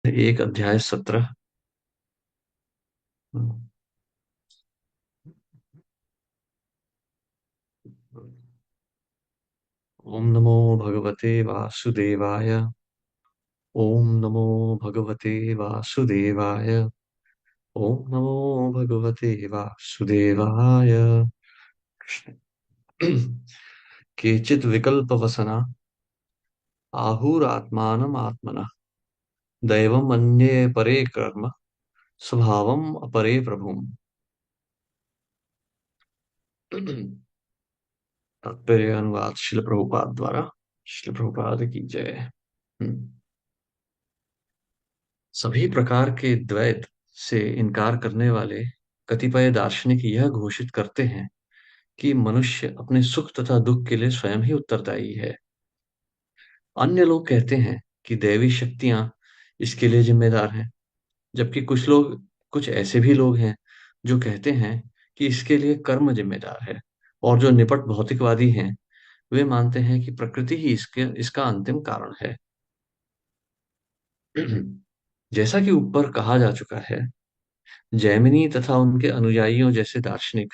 एक अध्याय 17। ओम नमो भगवते वासुदेवाय। ओम नमो भगवते वासुदेवाय। ओम नमो भगवते वासुदेवाय। कृष्ण। केचित् विकल्पवसना आहुरात्मानम् आत्मनः दैवम् अन्ये परे कर्म स्वभावम् अपरे प्रभुम्। तात्पर्य अनुवाद शिल प्रभुपाद द्वारा। शिल प्रभुपाद की जय। हम्म। सभी प्रकार के द्वैत से इनकार करने वाले कतिपय दार्शनिक यह घोषित करते हैं कि मनुष्य अपने सुख तथा दुख के लिए स्वयं ही उत्तरदायी है। अन्य लोग कहते हैं कि दैवी शक्तियां इसके लिए जिम्मेदार हैं, जबकि कुछ ऐसे भी लोग हैं जो कहते हैं कि इसके लिए कर्म जिम्मेदार है। और जो निपट भौतिकवादी हैं, वे मानते हैं कि प्रकृति ही इसका अंतिम कारण है। जैसा कि ऊपर कहा जा चुका है, जैमिनी तथा उनके अनुयायियों जैसे दार्शनिक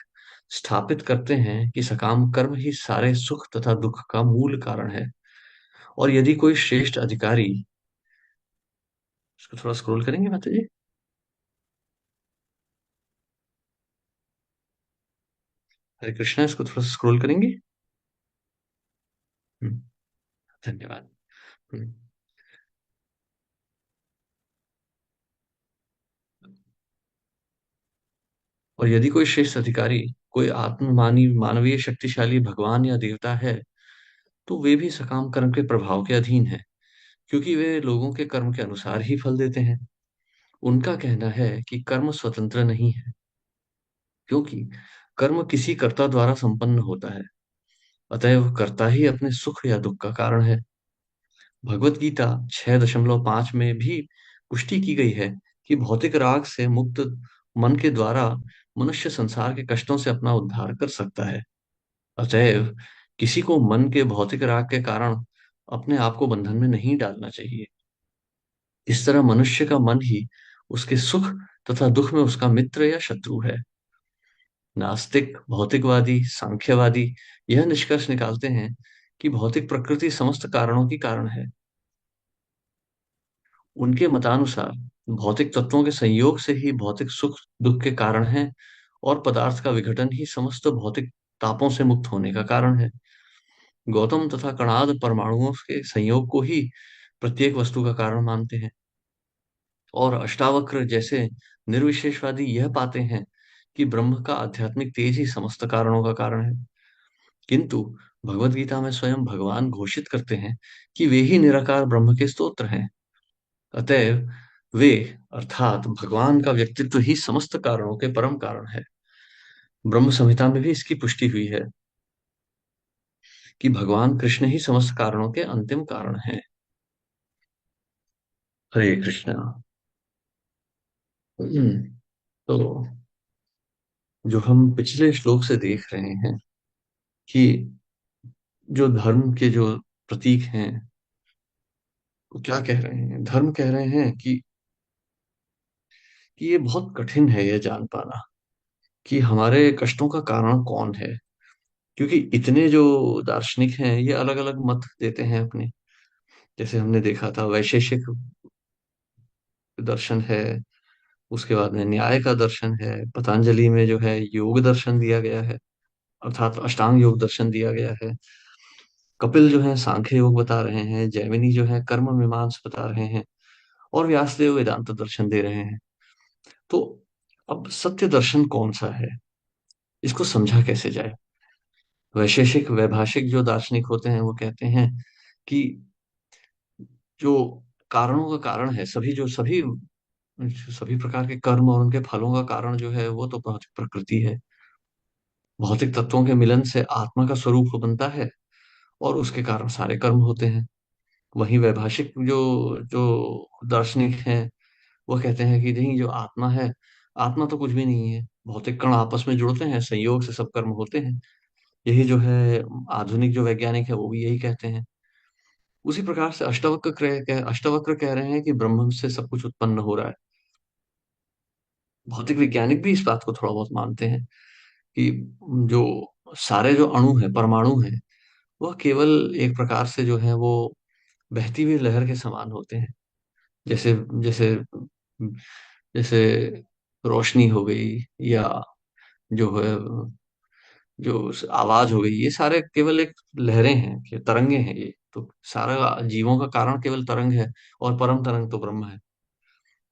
स्थापित करते हैं कि सकाम कर्म ही सारे सुख तथा दुख का मूल कारण है। और यदि कोई श्रेष्ठ अधिकारी, इसको थोड़ा स्क्रॉल करेंगे माता जी। हरे कृष्णा, इसको थोड़ा स्क्रॉल करेंगे। हम्म, धन्यवाद। हम्म, और यदि कोई श्रेष्ठ अधिकारी, कोई आत्ममानी मानवीय शक्तिशाली भगवान या देवता है, तो वे भी सकाम कर्म के प्रभाव के अधीन है, क्योंकि वे लोगों के कर्म के अनुसार ही फल देते हैं। उनका कहना है कि कर्म स्वतंत्र नहीं है, क्योंकि कर्म किसी कर्ता द्वारा संपन्न होता है। अतएव कर्ता ही अपने सुख या दुख का कारण है। भगवत गीता 6.5 में भी पुष्टि की गई है कि भौतिक राग से मुक्त मन के द्वारा मनुष्य संसार के कष्टों से अपना उद्धार कर सकता है। अतएव किसी को मन के भौतिक राग के कारण अपने आप को बंधन में नहीं डालना चाहिए। इस तरह मनुष्य का मन ही उसके सुख तथा दुख में उसका मित्र या शत्रु है। नास्तिक, भौतिकवादी, सांख्यवादी यह निष्कर्ष निकालते हैं कि भौतिक प्रकृति समस्त कारणों की कारण है। उनके मतानुसार भौतिक तत्वों के संयोग से ही भौतिक सुख दुख के कारण हैं, और पदार्थ का विघटन ही समस्त भौतिक तापों से मुक्त होने का कारण है। गौतम तथा कणाद परमाणुओं के संयोग को ही प्रत्येक वस्तु का कारण मानते हैं, और अष्टावक्र जैसे निर्विशेषवादी यह पाते हैं कि ब्रह्म का आध्यात्मिक तेज ही समस्त कारणों का कारण है। किंतु भगवत गीता में स्वयं भगवान घोषित करते हैं कि वे ही निराकार ब्रह्म के स्तोत्र हैं। अतएव वे, अर्थात भगवान का व्यक्तित्व ही समस्त कारणों के परम कारण है। ब्रह्म संहिता में भी इसकी पुष्टि हुई है कि भगवान कृष्ण ही समस्त कारणों के अंतिम कारण हैं। हरे कृष्णा। तो जो हम पिछले श्लोक से देख रहे हैं कि जो धर्म के जो प्रतीक हैं, वो क्या कह रहे हैं? धर्म कह रहे हैं कि ये बहुत कठिन है ये जान पाना कि हमारे कष्टों का कारण कौन है। क्योंकि इतने जो दार्शनिक हैं, ये अलग अलग मत देते हैं अपने। जैसे हमने देखा था वैशेषिक दर्शन है, उसके बाद में न्याय का दर्शन है, पतंजलि में जो है योग दर्शन दिया गया है, अर्थात अष्टांग योग दर्शन दिया गया है। कपिल जो है सांख्य योग बता रहे हैं, जैमिनी जो है कर्म मीमांस बता रहे हैं, और व्यासदेव वेदांत दर्शन दे रहे हैं। तो अब सत्य दर्शन कौन सा है, इसको समझा कैसे जाए? वैशेषिक वैभाषिक जो दार्शनिक होते हैं वो कहते हैं कि जो कारणों का कारण है, सभी प्रकार के कर्म और उनके फलों का कारण जो है वो तो भौतिक प्रकृति है। भौतिक तत्वों के मिलन से आत्मा का स्वरूप बनता है, और उसके कारण सारे कर्म होते हैं। वहीं वैभाषिक जो जो दार्शनिक हैं, वो कहते हैं कि नहीं, जो आत्मा है, आत्मा तो कुछ भी नहीं है, भौतिक कण आपस में जुड़ते हैं, संयोग से सब कर्म होते हैं। यही जो है आधुनिक जो वैज्ञानिक है वो भी यही कहते हैं। उसी प्रकार से अष्टावक्र कह रहे हैं कि ब्रह्म से सब कुछ उत्पन्न हो रहा है। भौतिक वैज्ञानिक भी इस बात को थोड़ा बहुत मानते हैं कि जो सारे जो अणु है, परमाणु है, वह केवल एक प्रकार से जो है वो बहती हुई लहर के समान होते हैं। जैसे जैसे जैसे रोशनी हो गई, या जो है जो आवाज हो गई, ये सारे केवल एक लहरें हैं, कि तरंगे हैं। ये तो सारा जीवों का कारण केवल तरंग है, और परम तरंग तो ब्रह्म है।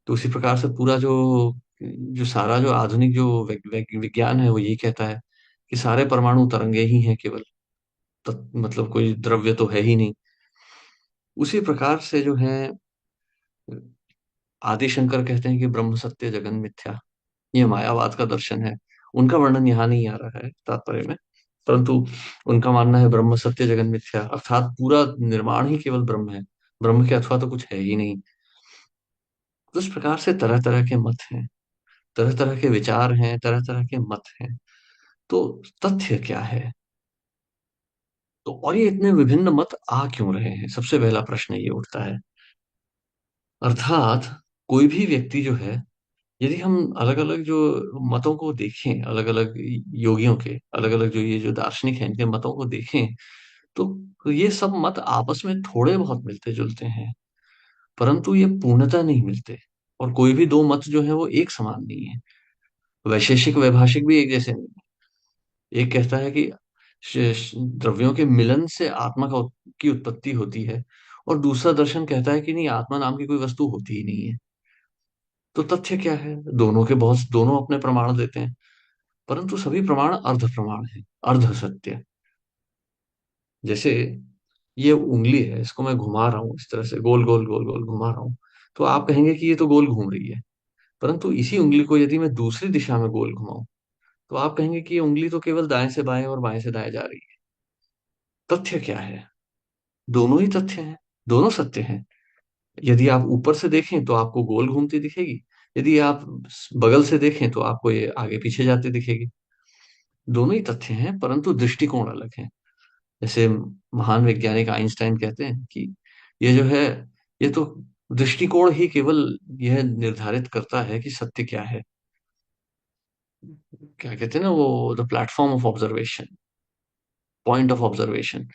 तो उसी प्रकार से पूरा जो जो सारा जो आधुनिक जो विज्ञान है, वो यही कहता है कि सारे परमाणु तरंगे ही हैं केवल। मतलब कोई द्रव्य तो है ही नहीं। उसी प्रकार से जो है आदि शंकर कहते हैं कि ब्रह्म सत्य जगन मिथ्या। ये मायावाद का दर्शन है। उनका वर्णन यहाँ नहीं आ रहा है तात्पर्य में, परंतु उनका मानना है ब्रह्म सत्य जगन मिथ्या, अर्थात पूरा निर्माण ही केवल ब्रह्म है। ब्रह्म के अथवा तो कुछ है ही नहीं। तो इस प्रकार से तरह तरह के मत हैं, तरह तरह के विचार हैं, तरह तरह के मत हैं। तो तथ्य क्या है? तो और ये इतने विभिन्न मत आ क्यों रहे हैं, सबसे पहला प्रश्न ये उठता है। अर्थात कोई भी व्यक्ति जो है, यदि हम अलग अलग जो मतों को देखें, अलग अलग योगियों के अलग अलग जो ये जो दार्शनिक हैं, इनके मतों को देखें, तो ये सब मत आपस में थोड़े बहुत मिलते जुलते हैं, परंतु ये पूर्णतः नहीं मिलते। और कोई भी दो मत जो है वो एक समान नहीं है। वैशेषिक वैभाषिक भी एक जैसे नहीं है। एक कहता है कि द्रव्यों के मिलन से आत्मा की उत्पत्ति होती है, और दूसरा दर्शन कहता है कि नहीं, आत्मा नाम की कोई वस्तु होती ही नहीं है। तो तथ्य क्या है? दोनों अपने प्रमाण देते हैं, परंतु सभी प्रमाण अर्ध प्रमाण है, अर्ध सत्य। जैसे ये उंगली है, इसको मैं घुमा रहा हूँ इस तरह से, गोल गोल गोल गोल घुमा रहा हूँ, तो आप कहेंगे कि ये तो गोल घूम रही है। परंतु इसी उंगली को यदि मैं दूसरी दिशा में गोल घुमाऊं, तो आप कहेंगे कि ये उंगली तो केवल दाएं से बाएं और बाएं से दाएं जा रही है। तथ्य क्या है? दोनों ही तथ्य हैं, दोनों सत्य हैं। यदि आप ऊपर से देखें तो आपको गोल घूमती दिखेगी, यदि आप बगल से देखें तो आपको ये आगे पीछे जाती दिखेगी। दोनों ही तथ्य हैं, परंतु दृष्टिकोण अलग है। जैसे महान वैज्ञानिक आइंस्टाइन कहते हैं कि ये जो है, ये तो दृष्टिकोण ही केवल यह निर्धारित करता है कि सत्य क्या है। क्या कहते हैं ना वो, the platform of observation, point of observation.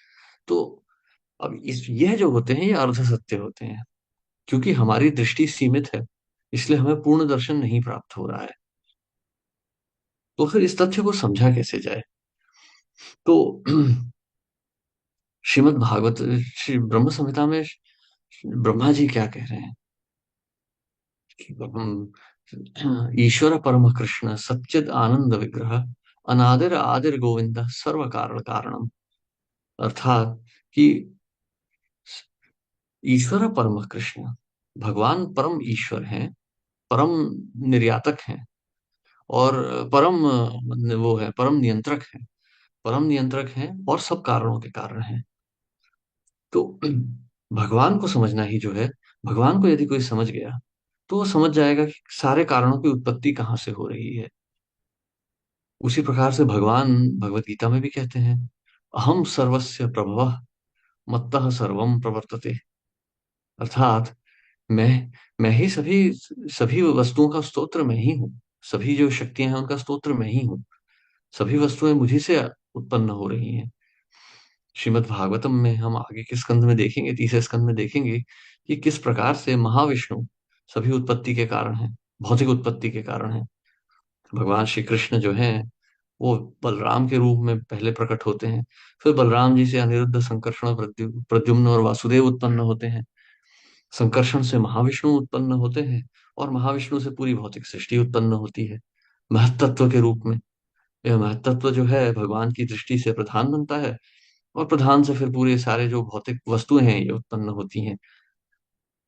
तो अब इस यह जो होते हैं, ये अर्ध सत्य होते हैं। क्योंकि हमारी दृष्टि सीमित है, इसलिए हमें पूर्ण दर्शन नहीं प्राप्त हो रहा है। तो फिर इस तथ्य को समझा कैसे जाए? तो श्रीमद् भागवत, श्री ब्रह्म संहिता में ब्रह्मा जी क्या कह रहे हैं कि ईश्वर परम कृष्ण सच्चिद आनंद विग्रह अनादिर आदिर गोविंद सर्व कारण कारणम। अर्थात कि ईश्वर परम कृष्ण, भगवान परम ईश्वर हैं, परम निर्यातक हैं, और परम वो है, परम नियंत्रक है, परम नियंत्रक हैं, और सब कारणों के कारण हैं। तो भगवान को समझना ही जो है, भगवान को यदि कोई समझ गया, तो वो समझ जाएगा कि सारे कारणों की उत्पत्ति कहाँ से हो रही है। उसी प्रकार से भगवान भगवत गीता में भी कहते हैं, अहम सर्वस्य प्रभवः मत्तः सर्वम प्रवर्तते। अर्थात मैं मैं ही सभी सभी वस्तुओं का स्तोत्र मैं ही हूँ। सभी जो शक्तियां हैं उनका स्तोत्र मैं ही हूँ। सभी वस्तुएं मुझी से उत्पन्न हो रही हैं। श्रीमद् भागवतम में हम आगे के स्कंद में देखेंगे, तीसरे स्कंद में देखेंगे कि किस प्रकार से महाविष्णु सभी उत्पत्ति के कारण हैं, भौतिक उत्पत्ति के कारण हैं। भगवान श्री कृष्ण जो हैं, वो बलराम के रूप में पहले प्रकट होते हैं। फिर बलराम जी से अनिरुद्ध, संकर्षण, प्रद्युम्न और वासुदेव उत्पन्न होते हैं। संकर्षण से महाविष्णु उत्पन्न होते हैं, और महाविष्णु से पूरी भौतिक सृष्टि उत्पन्न होती है महत्तत्व के रूप में। यह महत्तत्व जो है भगवान की दृष्टि से प्रधान बनता है, और प्रधान से फिर पूरे सारे जो भौतिक वस्तुएं हैं ये उत्पन्न होती हैं।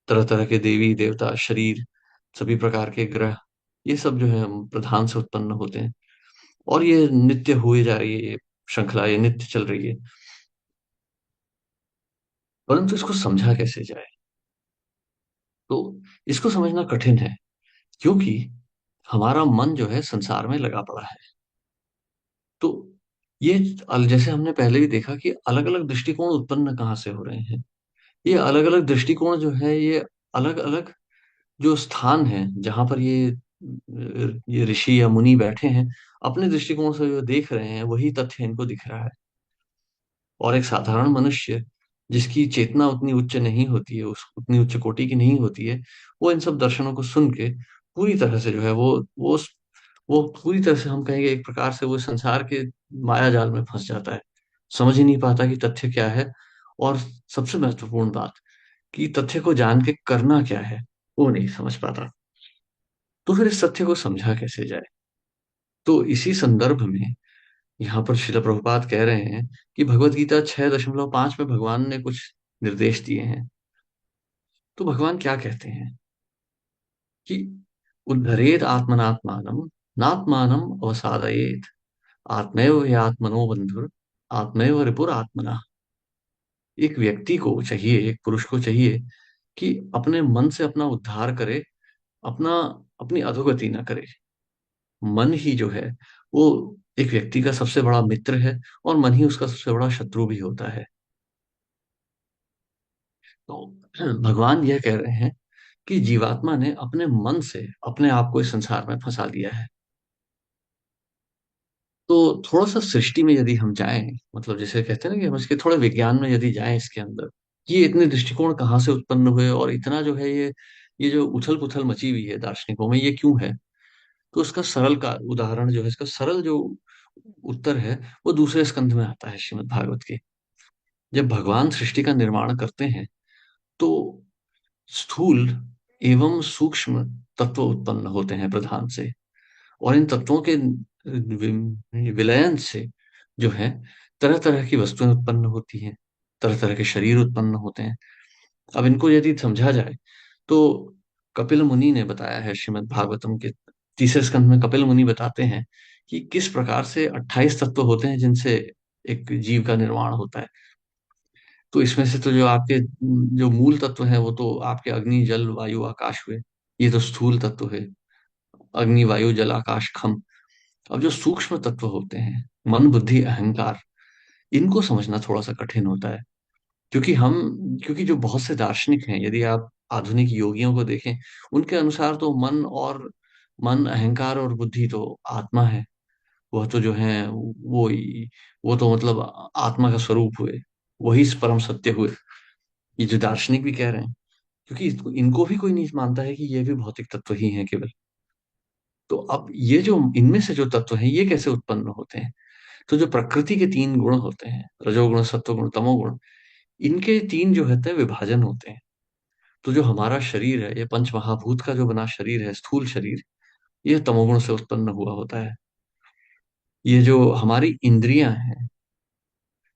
तरह तरह के देवी देवता, शरीर, सभी प्रकार के ग्रह, ये सब जो है प्रधान से उत्पन्न होते हैं। और ये नित्य हुए जा रही है, ये श्रृंखला ये नित्य चल रही है। परंतु इसको समझा कैसे जाए? तो इसको समझना कठिन है, क्योंकि हमारा मन जो है संसार में लगा पड़ा है। तो ये जैसे हमने पहले भी देखा कि अलग अलग दृष्टिकोण उत्पन्न कहाँ से हो रहे हैं। ये अलग अलग दृष्टिकोण जो है, ये अलग अलग जो स्थान है जहां पर ये ऋषि या मुनि बैठे हैं, अपने दृष्टिकोण से जो देख रहे हैं वही तथ्य इनको दिख रहा है। और एक साधारण मनुष्य जिसकी चेतना उतनी उच्च नहीं होती है, उस उतनी उच्च कोटि की नहीं होती है, वो इन सब दर्शनों को सुन के पूरी तरह से जो है वो पूरी तरह से, हम कहेंगे एक प्रकार से, वो संसार के माया जाल में फंस जाता है। समझ ही नहीं पाता कि तथ्य क्या है। और सबसे महत्वपूर्ण बात, कि तथ्य को जान के करना क्या है, वो नहीं समझ पाता। तो फिर इस तथ्य को समझा कैसे जाए? तो इसी संदर्भ में यहाँ पर शिला प्रभुपाद कह रहे हैं कि भगवत गीता 6.5 में भगवान ने कुछ निर्देश दिए हैं। तो भगवान क्या कहते हैं कि उद्धरेत आत्मनात्मानम, नात्मानम अवसादयेत, आत्मैव हि आत्मनो बंधुर, आत्मैव रिपुर आत्मना। एक व्यक्ति को चाहिए, एक पुरुष को चाहिए कि अपने मन से अपना उद्धार करे, अपना अपनी अधोगति ना करे। मन ही जो है वो एक व्यक्ति का सबसे बड़ा मित्र है, और मन ही उसका सबसे बड़ा शत्रु भी होता है। तो भगवान यह कह रहे हैं कि जीवात्मा ने अपने मन से अपने आप को इस संसार में फंसा दिया है। तो थोड़ा सा सृष्टि में यदि हम जाएं, मतलब जैसे कहते हैं ना कि हम इसके थोड़े विज्ञान में यदि जाएं इसके अंदर, ये इतने दृष्टिकोण कहाँ से उत्पन्न हुए, और इतना जो है ये जो उथल पुथल मची हुई है दार्शनिकों में, ये क्यों है? तो उसका सरल का उदाहरण जो है, इसका सरल जो उत्तर है, वो दूसरे स्कंध में आता है श्रीमद् भागवत के। जब भगवान सृष्टि का निर्माण करते हैं, तो स्थूल एवं सूक्ष्म तत्व उत्पन्न होते हैं प्रधान से। और इन तत्वों के विलयन से जो है तरह तरह की वस्तुएं उत्पन्न होती हैं, तरह तरह के शरीर उत्पन्न होते हैं। अब इनको यदि समझा जाए, तो कपिल मुनि ने बताया है श्रीमद् भागवतम के तीसरे स्कंध में, कपिल मुनि बताते हैं कि किस प्रकार से 28 तत्व होते हैं जिनसे एक जीव का निर्माण होता है। तो इसमें से तो जो आपके जो मूल तत्व हैं, वो तो आपके अग्नि जल वायु आकाश हुए। ये तो स्थूल तत्व है, अग्नि वायु जल आकाश खम। अब जो सूक्ष्म तत्व होते हैं, मन बुद्धि अहंकार, इनको समझना थोड़ा सा कठिन होता है। क्योंकि जो बहुत से दार्शनिक हैं, यदि आप आधुनिक योगियों को देखें, उनके अनुसार तो मन अहंकार और बुद्धि तो आत्मा है। वह तो जो है वो तो मतलब आत्मा का स्वरूप हुए, वही परम सत्य हुए। ये जो दार्शनिक भी कह रहे हैं, क्योंकि इनको भी कोई नहीं मानता है कि ये भी भौतिक तत्व ही हैं केवल। तो अब ये जो इनमें से जो तत्व हैं, ये कैसे उत्पन्न होते हैं? तो जो प्रकृति के 3 गुण होते हैं, रजोगुण सत्वगुण तमोगुण, इनके 3 जो होते हैं विभाजन होते हैं। तो जो हमारा शरीर है, ये पंच महाभूत का जो बना शरीर है, स्थूल शरीर, ये तमोगुण से उत्पन्न हुआ होता है। ये जो हमारी इंद्रियां हैं,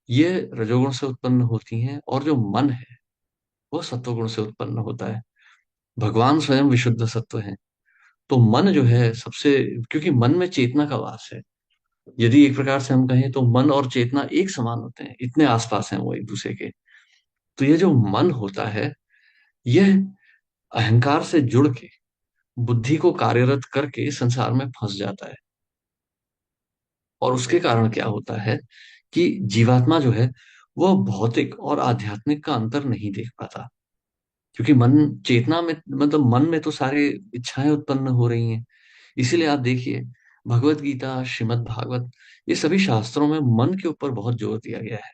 ये रजोगुण से उत्पन्न होती हैं, और जो मन है वो सत्वगुण से उत्पन्न होता है। भगवान स्वयं विशुद्ध सत्व है। तो मन जो है सबसे, क्योंकि मन में चेतना का वास है। यदि एक प्रकार से हम कहें, तो मन और चेतना एक समान होते हैं, इतने आसपास हैं वो एक दूसरे के। तो ये जो मन होता है, यह अहंकार से जुड़ के बुद्धि को कार्यरत करके संसार में फंस जाता है। और उसके कारण क्या होता है कि जीवात्मा जो है वह भौतिक और आध्यात्मिक का अंतर नहीं देख पाता। क्योंकि मन चेतना में, मतलब मन में तो सारी इच्छाएं उत्पन्न हो रही हैं। इसीलिए आप देखिए, भगवत गीता, श्रीमद् भागवत, ये सभी शास्त्रों में मन के ऊपर बहुत जोर दिया गया है।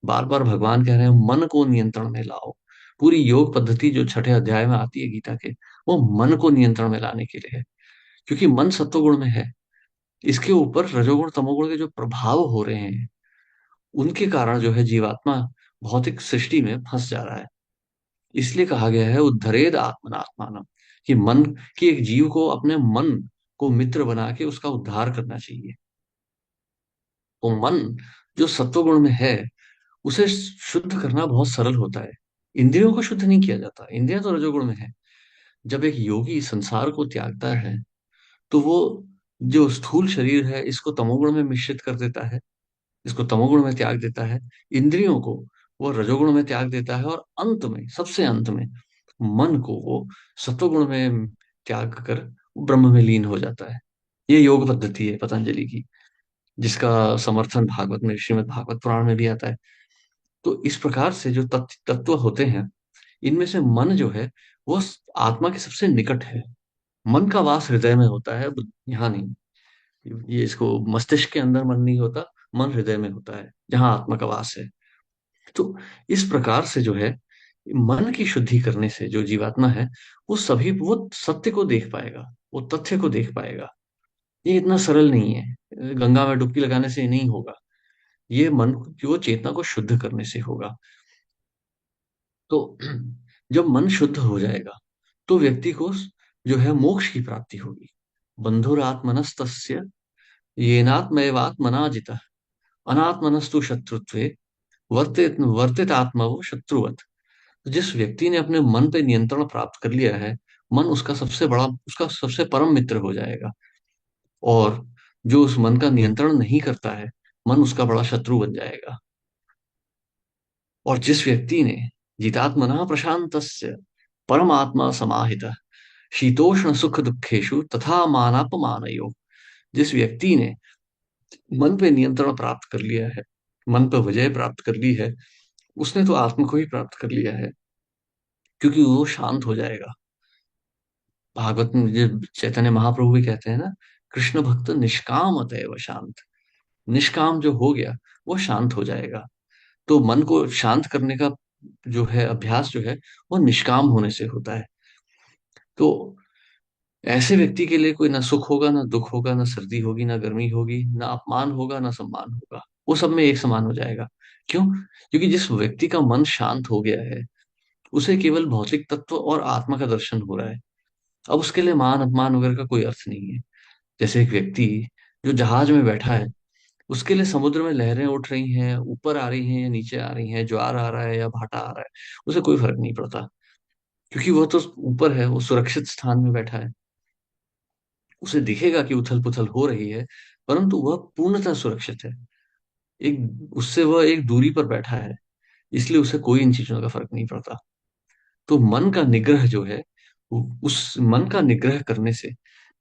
बार बार भगवान कह रहे हैं मन को नियंत्रण में लाओ। पूरी योग पद्धति जो 6 अध्याय में आती है गीता के, वो मन को नियंत्रण में लाने के लिए है। क्योंकि मन सत्वगुण में है, इसके ऊपर रजोगुण तमोगुण के जो प्रभाव हो रहे हैं, उनके कारण जो है जीवात्मा भौतिक सृष्टि में फंस जा रहा है। इसलिए कहा गया है उद्धरेद आत्मनात्मानम, कि मन, कि एक जीव को अपने मन को मित्र बना के उसका उद्धार करना चाहिए। तो मन जो सत्वगुण में है, उसे शुद्ध करना बहुत सरल होता है। इंद्रियों को शुद्ध नहीं किया जाता, इंद्रियां तो रजोगुण में है। जब एक योगी संसार को त्यागता है, तो वो जो स्थूल शरीर है, इसको तमोगुण में मिश्रित कर देता है, इसको तमोगुण में त्याग देता है। इंद्रियों को वो रजोगुण में त्याग देता है, और अंत में, सबसे अंत में, मन को वो सत्वगुण में त्याग कर ब्रह्म में लीन हो जाता है। ये योग पद्धति है पतंजलि की, जिसका समर्थन भागवत में, श्रीमद् भागवत पुराण में भी आता है। तो इस प्रकार से जो तत्व होते हैं, इनमें से मन जो है वो आत्मा के सबसे निकट है। मन का वास हृदय में होता है, यहाँ नहीं। ये इसको मस्तिष्क के अंदर मन नहीं होता, मन हृदय में होता है जहाँ आत्मा का वास है। तो इस प्रकार से जो है, मन की शुद्धि करने से जो जीवात्मा है वो सत्य को देख पाएगा, वो तथ्य को देख पाएगा। ये इतना सरल नहीं है, गंगा में डुबकी लगाने से नहीं होगा। ये मन की वो चेतना को शुद्ध करने से होगा। तो जब मन शुद्ध हो जाएगा तो व्यक्ति को जो है मोक्ष की प्राप्ति होगी। बंधुरात्मनस्तस्य येनात्मैवात्मना जितः अनात्मनस्तु शत्रुत्वे वर्तित आत्मा वो शत्रुवत। तो जिस व्यक्ति ने अपने मन पे नियंत्रण प्राप्त कर लिया है, मन उसका सबसे परम मित्र हो जाएगा। और जो उस मन का नियंत्रण नहीं करता है, मन उसका बड़ा शत्रु बन जाएगा। और जिस व्यक्ति ने जितात्मनः प्रशांतस्य परमात्मा समाहितः शीतोष्ण सुख दुखेशु तथा मानापमानयो, जिस व्यक्ति ने मन पे नियंत्रण प्राप्त कर लिया है, मन पे विजय प्राप्त कर ली है, उसने तो आत्मा को ही प्राप्त कर लिया है, क्योंकि वो शांत हो जाएगा। भागवत में जो चैतन्य महाप्रभु भी कहते हैं ना, कृष्ण भक्त निष्काम अतएव शांत। निष्काम जो हो गया वो शांत हो जाएगा। तो मन को शांत करने का जो है अभ्यास जो है वो निष्काम होने से होता है। तो ऐसे व्यक्ति के लिए कोई ना सुख होगा, ना दुख होगा, ना सर्दी होगी, ना गर्मी होगी, ना अपमान होगा, ना सम्मान होगा। वो सब में एक समान हो जाएगा। क्यों? क्योंकि जिस व्यक्ति का मन शांत हो गया है, उसे केवल भौतिक तत्व और आत्मा का दर्शन हो रहा है। अब उसके लिए मान अपमान वगैरह का कोई अर्थ नहीं है। जैसे एक व्यक्ति जो जहाज में बैठा है, उसके लिए समुद्र में लहरें उठ रही हैं, ऊपर आ रही हैं या नीचे आ रही हैं, ज्वार आ रहा है या भाटा आ रहा है, उसे कोई फर्क नहीं पड़ता। क्योंकि वो तो ऊपर है, वो सुरक्षित स्थान में बैठा है। उसे दिखेगा कि उथल पुथल हो रही है, परंतु वह पूर्णतः सुरक्षित है। एक उससे वह एक दूरी पर बैठा है, इसलिए उसे कोई इन चीजों का फर्क नहीं पड़ता। तो मन का निग्रह जो है, उस मन का निग्रह करने से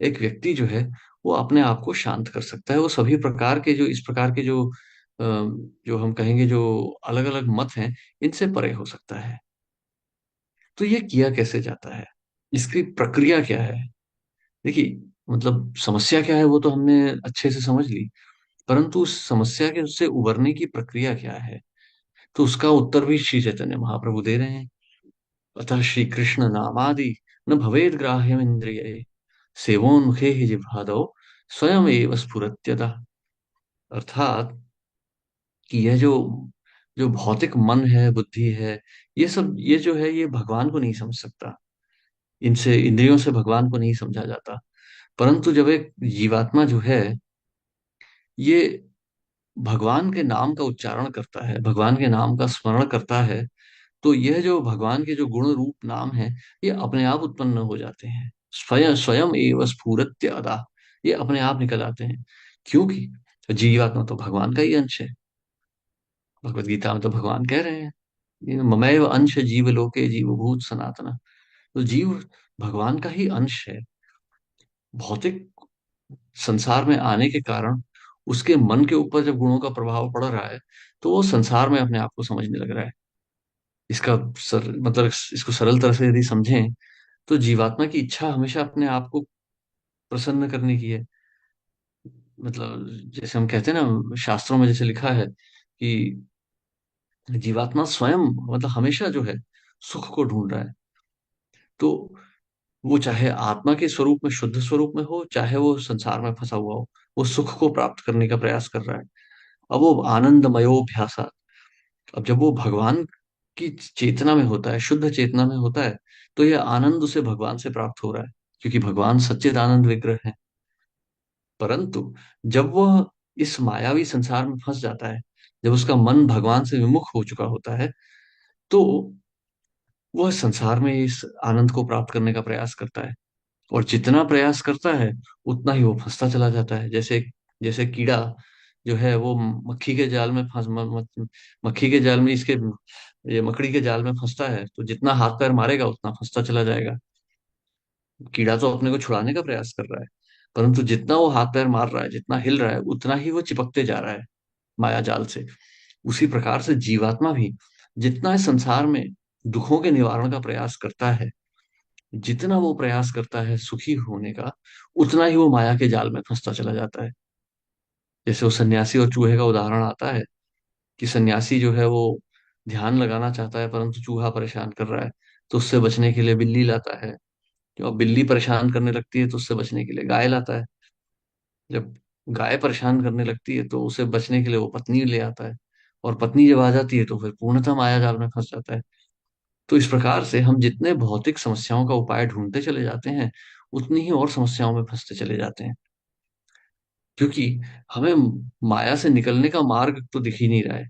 एक व्यक्ति जो है वो अपने आप को शांत कर सकता है। वो सभी प्रकार के जो इस प्रकार के जो हम कहेंगे जो अलग अलग मत हैं, इनसे परे हो सकता है। तो ये किया कैसे जाता है, इसकी प्रक्रिया क्या है? देखिए, मतलब समस्या क्या है वो तो हमने अच्छे से समझ ली, परंतु उस समस्या के उससे उबरने की प्रक्रिया क्या है, तो उसका उत्तर भी श्री चैतन्य महाप्रभु दे रहे हैं। अतः श्री कृष्ण नामादि न भवेद ग्राह्यम इंद्रिय सेवोन्मुखे ही जिह्वादौ स्वयं एव स्फुरत्यतः। अर्थात कि यह जो जो भौतिक मन है, बुद्धि है, ये सब ये जो है ये भगवान को नहीं समझ सकता। इनसे इंद्रियों से भगवान को नहीं समझा जाता। परंतु जब एक जीवात्मा जो है ये भगवान के नाम का उच्चारण करता है, भगवान के नाम का स्मरण करता है, तो यह जो भगवान के जो गुण रूप नाम है, ये अपने आप उत्पन्न हो जाते हैं। स्वयं स्वयं एव स्फुरत्य अदा, ये अपने आप निकल आते हैं। क्योंकि जीवात्मा तो भगवान का ही अंश है। भगवत गीता में तो भगवान कह रहे हैं, ये ममैव अंश जीव लोके जीवभूत सनातन। तो जीव भगवान का ही अंश है। भौतिक संसार में आने के कारण उसके मन के ऊपर जब गुणों का प्रभाव पड़ रहा है, तो वो संसार में अपने आप को समझने लग रहा है। मतलब इसको सरल तरह से यदि समझें, तो जीवात्मा की इच्छा हमेशा अपने आप को प्रसन्न करने की है। मतलब जैसे हम कहते हैं ना, शास्त्रों में जैसे लिखा है कि जीवात्मा स्वयं मतलब हमेशा जो है सुख को ढूंढ रहा है। तो वो चाहे आत्मा के स्वरूप में, शुद्ध स्वरूप में हो, चाहे वो संसार में फंसा हुआ हो, वो सुख को प्राप्त करने का प्रयास कर रहा है। अब वो आनंदमयोभ्यासा, अब जब वो भगवान की चेतना में होता है, शुद्ध चेतना में होता है, तो यह आनंद उसे भगवान से प्राप्त हो रहा है, क्योंकि भगवान सच्चिद आनंद विग्रह है। परंतु जब वह इस मायावी संसार में फंस जाता है, जब उसका मन भगवान से विमुख हो चुका होता है, तो वह संसार में इस आनंद को प्राप्त करने का प्रयास करता है। और जितना प्रयास करता है उतना ही वो फंसता चला जाता है। जैसे जैसे कीड़ा जो है वो मक्खी के जाल में मक्खी के जाल में इसके ये मकड़ी के जाल में फंसता है, तो जितना हाथ पैर मारेगा उतना फंसता चला जाएगा। कीड़ा तो अपने को छुड़ाने का प्रयास कर रहा है, परंतु जितना वो हाथ पैर मार रहा है, जितना हिल रहा है, उतना ही वो चिपकते जा रहा है माया जाल से। उसी प्रकार से जीवात्मा भी जितना इस संसार में दुखों के निवारण का प्रयास करता है, जितना वो प्रयास करता है सुखी होने का, उतना ही वो माया के जाल में फंसता चला जाता है। जैसे वो सन्यासी और चूहे का उदाहरण आता है कि सन्यासी जो है वो ध्यान लगाना चाहता है, परंतु चूहा परेशान कर रहा है, तो उससे बचने के लिए बिल्ली लाता है। जब बिल्ली परेशान करने लगती है तो उससे बचने के लिए गाय लाता है। जब गाय परेशान करने लगती है तो उसे बचने के लिए वो पत्नी ले आता है। और पत्नी जब आ जाती है तो फिर पूर्णतः माया जाल में फंस जाता है। तो इस प्रकार से हम जितने भौतिक समस्याओं का उपाय ढूंढते चले जाते हैं, उतनी ही और समस्याओं में फंसते चले जाते हैं। क्योंकि हमें माया से निकलने का मार्ग तो दिख ही नहीं रहा है।